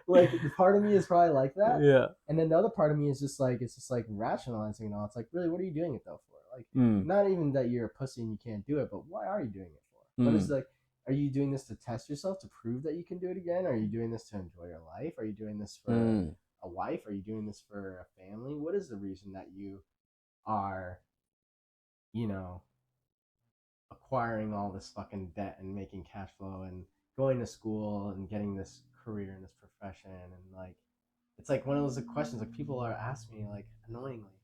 Like the part of me is probably like that. Yeah. And then the other part of me is just like it's just like rationalizing it all. It's like really, what are you doing it though for? Like not even that you're a pussy and you can't do it, but why are you doing it for? What is like? Are you doing this to test yourself to prove that you can do it again? Are you doing this to enjoy your life? Are you doing this for a wife? Are you doing this for a family? What is the reason that you are, acquiring all this fucking debt and making cash flow and going to school and getting this career and this profession? And like, it's like one of those questions like people are asking me like annoyingly,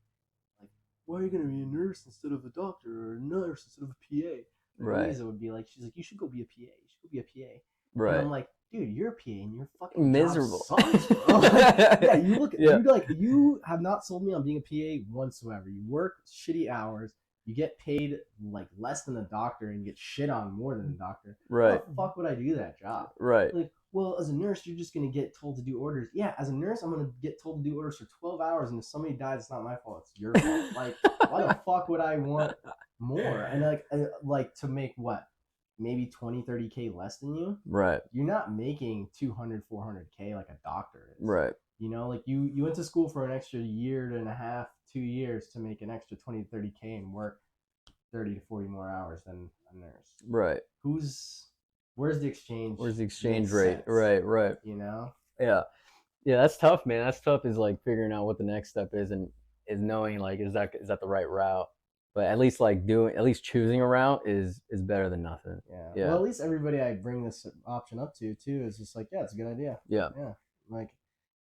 like, why are you going to be a nurse instead of a doctor or a nurse instead of a PA? And right. Louisa would be like, she's like, you should go be a PA. You should go be a PA. Right. And I'm like, dude, you're a PA and you're fucking miserable. Sucks, bro. Yeah, you have not sold me on being a PA whatsoever. You work shitty hours. You get paid like less than a doctor and you get shit on more than a doctor. Right. How the fuck would I do that job? Right. Like, well, as a nurse, you're just gonna get told to do orders. Yeah, as a nurse, I'm gonna get told to do orders for 12 hours, and if somebody dies, it's not my fault. It's your fault. Like, why the fuck would I want more? And like to make what? Maybe 20, 30K less than you. Right. You're not making 200, 400K like a doctor is. Right. Like you went to school for an extra year and a half, 2 years to make an extra 20 to 30K and work 30 to 40 more hours than a nurse. Right. Where's the exchange? Where's the Makes exchange rate? sense, Right. you know? Yeah. Yeah, that's tough, man. That's tough is like figuring out what the next step is and is knowing like is that the right route? But at least like doing at least choosing a route is better than nothing. Yeah. Well, Yeah. at least everybody I bring this option up to too is just like, yeah, it's a good idea. Yeah. Yeah. Like,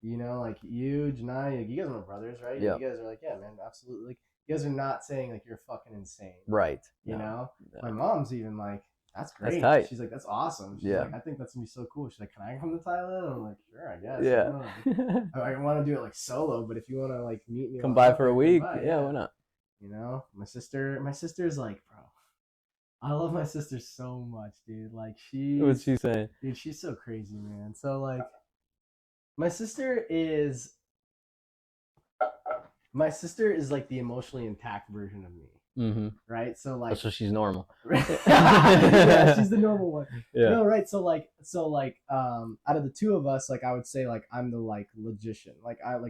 like you, Janai, like, you guys are my brothers, right? Yeah. You guys are like, yeah, man, absolutely. Like, you guys are not saying like you're fucking insane. Right. You No. know? No. My mom's even like, that's That's great. tight. She's like, that's awesome. She's Yeah. like, I think that's gonna be so cool. She's like, can I come to Thailand? I'm like, sure, I guess. Yeah. I want to do it like solo, but if you want to like meet me, Come by for a come week. by, Yeah, why not? You know, my sister's like, bro, I love my sister so much, dude. Like What's she saying? dude, she's so crazy, man. So like, my sister is like the emotionally intact version of me. Mm-hmm. Right? So like, so she's normal. yeah, she's the normal one. Yeah. No, right? So like, out of the two of us, like I would say like I'm the like logician. Like I'm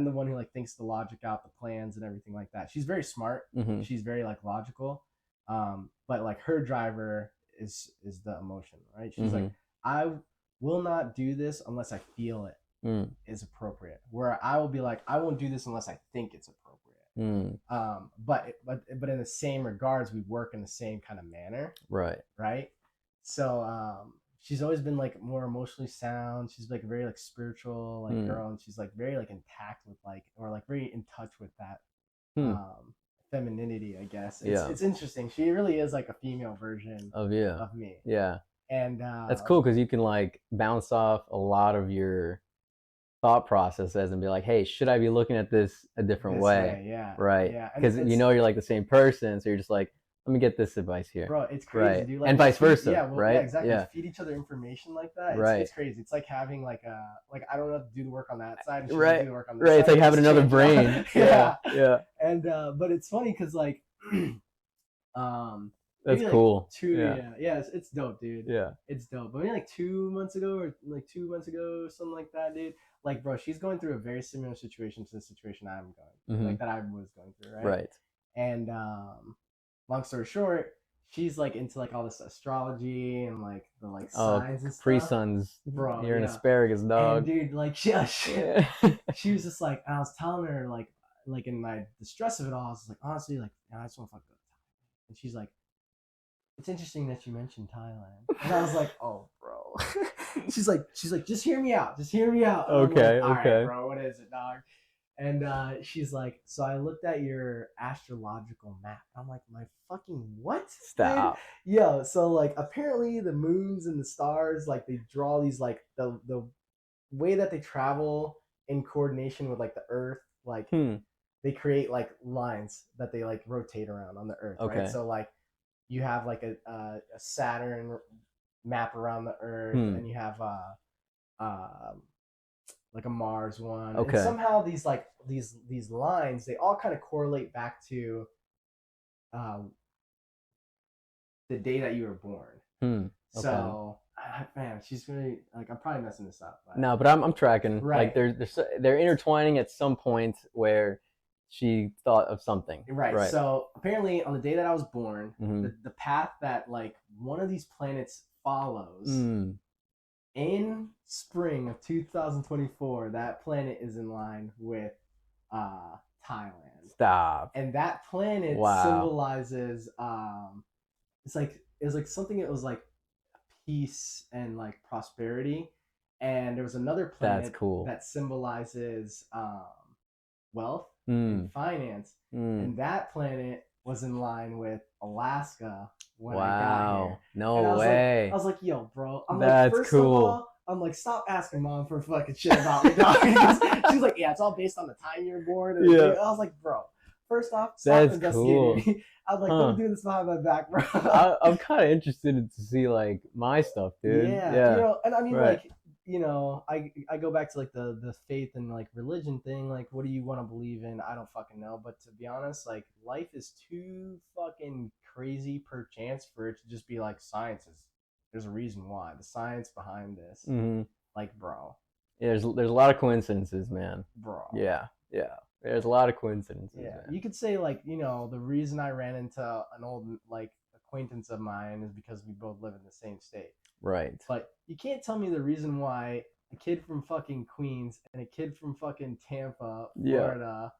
the one who like thinks the logic out, the plans and everything like that. She's very smart. Mm-hmm. She's very like logical. But like her driver is the emotion, right? She's like, I will not do this unless I feel it is appropriate. Where I will be like, I won't do this unless I think it's appropriate. But in the same regards, we work in the same kind of manner. Right. So she's always been like more emotionally sound. She's like very like spiritual like girl, and she's like very like intact with like, or like very in touch with that femininity, I guess. It's interesting. She really is like a female version of me. Yeah. And that's cool because you can like bounce off a lot of your thought processes and be like, hey, should I be looking at this a different way? Yeah. Right. Yeah. Because you're like the same person, so you're just like, let me get this advice here. Bro, it's crazy, right. dude. Like, and vice versa. Yeah, well, right. Yeah, exactly. Yeah. Feed each other information like that. It's crazy. It's like having like I don't have to do the work on that side. And she doesn't do the work on this side. It's like having another brain. Yeah. And but it's funny because like that's maybe, cool. Like, it's dope, dude. Yeah. It's dope. But maybe like 2 months ago, something like that, dude. Like, bro, she's going through a very similar situation to the situation I'm going, like that I was going through, right? Right. And long story short, she's like into like all this astrology and like the like signs and stuff. Pre-suns, bro. You're an asparagus dog, and, dude. Like, she was just like, I was telling her like in my distress of it all, I was like, honestly, like, I just want to fuck go to Thailand. And she's like, it's interesting that you mentioned Thailand. And I was like, oh, bro. she's like, just hear me out. Okay. Like, all right, bro, what is it, dog? And she's like, so I looked at your astrological map. I'm like, my fucking what? Stop. Dude? Yo, so like apparently the moons and the stars, like they draw these like the way that they travel in coordination with like the earth, like they create like lines that they like rotate around on the earth. Okay. Right? So like you have like a Saturn map around the earth, and you have like a Mars one. Okay. And somehow these like these lines, they all kind of correlate back to the day that you were born. Okay. So man, she's really like, I'm probably messing this up. No, but I'm tracking. Right. Like they're intertwining at some point where she thought of something. Right. So apparently on the day that I was born, the path that like one of these planets follows in spring of 2024, that planet is in line with Thailand. Stop. And that planet symbolizes it's like something, it was like peace and like prosperity. And there was another planet that symbolizes wealth and finance, and that planet was in line with Alaska when I got here. No way. I was like, yo, bro. I'm That's like, first cool. of all, I'm like, stop asking mom for fucking shit about me, dog. She's like, yeah, it's all based on the time you were born. And I was like, bro, first off, stop investigating me. I was like, don't do this behind my back, bro. I'm kind of interested to see like my stuff, dude. Yeah. You know, and I mean, like, you know, I go back to like the faith and like religion thing. Like, what do you want to believe in? I don't fucking know. But to be honest, like, life is too fucking crazy per chance for it to just be like science. There's a reason why. The science behind this. Like, bro. Yeah, there's a lot of coincidences, man. Bro. Yeah. There's a lot of coincidences. Yeah, Man. you could say like, you know, the reason I ran into an old like acquaintance of mine is because we both live in the same state. Right. But you can't tell me the reason why a kid from fucking Queens and a kid from fucking Tampa, Yeah. Florida,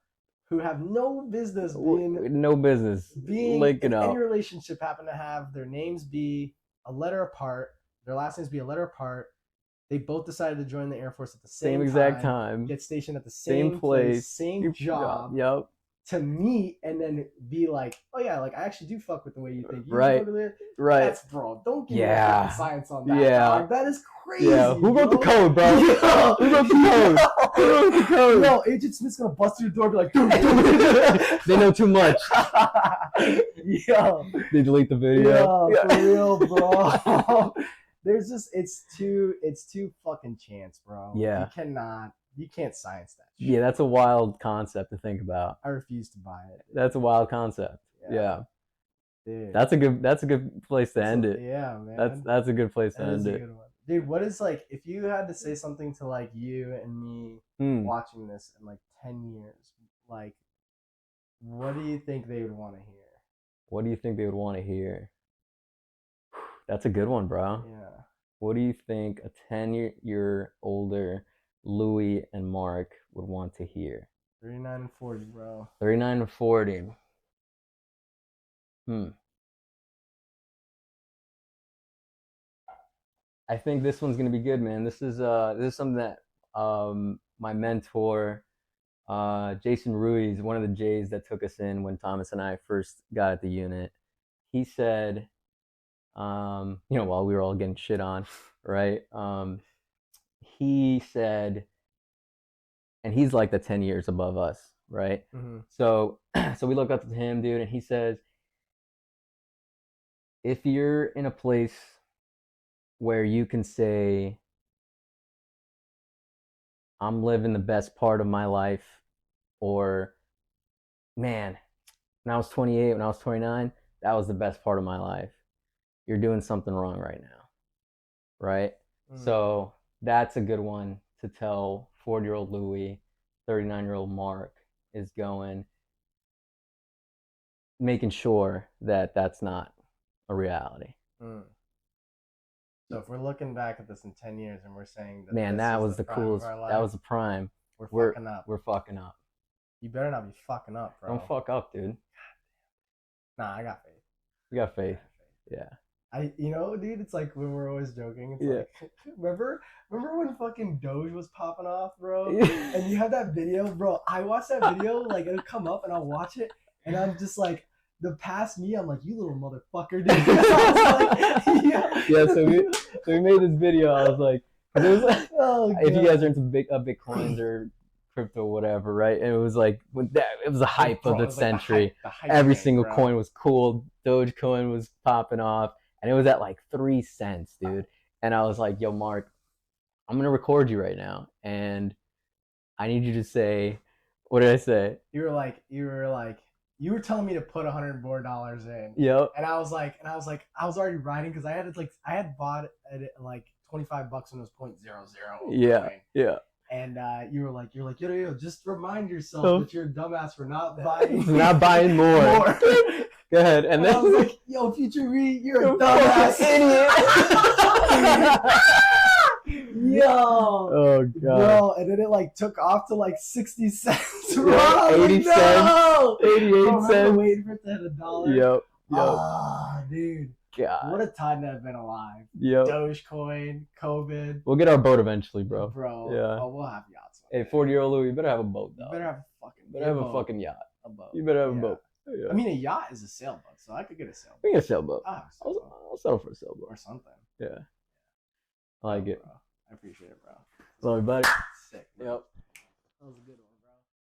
who have no business No business being linking in any up. relationship, happen to have their names be a letter apart, their last names be a letter apart. They both decided to join the Air Force at the Same same exact time, time. get stationed at the same place, same job, Yep. to meet and then be like, oh yeah, like I actually do fuck with the way you think. You Right. fuck with it. Right. That's bro. Don't give me the fucking science on that. Yeah. Dog. That is crazy. Yeah. Who wrote the bro. code, bro? Yo, Who wrote the code? Who wrote the code? No, Agent Smith's gonna bust through the door and be like, dude. They know too much. Yo. They delete the video. Yo, for real, bro. There's just it's too fucking chance, bro. Yeah. You can't science that shit. Yeah, that's a wild concept to think about. I refuse to buy it. That's a wild concept. Yeah. Dude. That's a good place to end it. Yeah, man. That's a good place to That is end a it. good one. Dude, what is like if you had to say something to like you and me watching this in like 10 years, like what do you think they would want to hear? What do you think they would want to hear? That's a good one, bro. Yeah. What do you think a 10-year older Luey and Mark would want to hear? 39 and 40, bro. 39 and 40. I think this one's gonna be good, man. This is something that my mentor, Jason Ruiz, one of the J's that took us in when Thomas and I first got at the unit. He said, while we were all getting shit on, right? He said, and he's like the 10 years above us, right? Mm-hmm. So we look up to him, dude, and he says, if you're in a place where you can say, I'm living the best part of my life, or, man, when I was 28, when I was 29, that was the best part of my life. You're doing something wrong right now, right? So that's a good one to tell 40-year-old Luey, 39-year-old Mark is going, making sure that that's not a reality. So if we're looking back at this in 10 years and we're saying that, man, that was the coolest. That was the prime. We're fucking up. We're fucking up. You better not be fucking up, bro. Don't fuck up, dude. Nah, I got faith. You got faith. Yeah. Dude, it's like when we're always joking. It's like, remember when fucking Doge was popping off, bro? And you had that video, bro. I watched that video, like it'll come up and I'll watch it, and I'm just like, the past me, I'm like, you little motherfucker, dude. So we made this video. I was like, it was like, if you guys are into bitcoins or crypto, whatever, right? And it was like it was the hype of the century. The hype Every thing, single bro. coin was cool. Dogecoin was popping off, and it was at like 3 cents, dude. And I was like, yo, Mark, I'm gonna record you right now, and I need you to say, what did I say? You were telling me to put $100 more in. Yep. And I was already riding because I had bought it at like $25 when it was 0.00. Yeah. Coin. Yeah. And you're like, yo, just remind yourself that you're a dumbass for not buying more. Go ahead. And then I was like, yo, Future Reed, you're a dumbass idiot. Yo. Oh god. Bro, and then it like took off to like 60 cents. Bro. Yeah, 80 cents. 88 cents. Waiting for it to hit $1. Yep. Ah, dude. God. What a time to have been alive. Yep. Dogecoin, COVID. We'll get our boat eventually, bro. Bro. Yeah. Oh, we'll have yachts. Hey, 40-year-old Louis, you better have a boat, though. You better have a fucking fucking yacht. A boat. You better have a boat. Yeah. I mean, a yacht is a sailboat, so I could get a sailboat. We can get a sailboat. I'll settle for a sailboat. Or something. Yeah. I like it. Bro. I appreciate it, bro. Love you, buddy. Sick. Bro. Yep. That was a good one.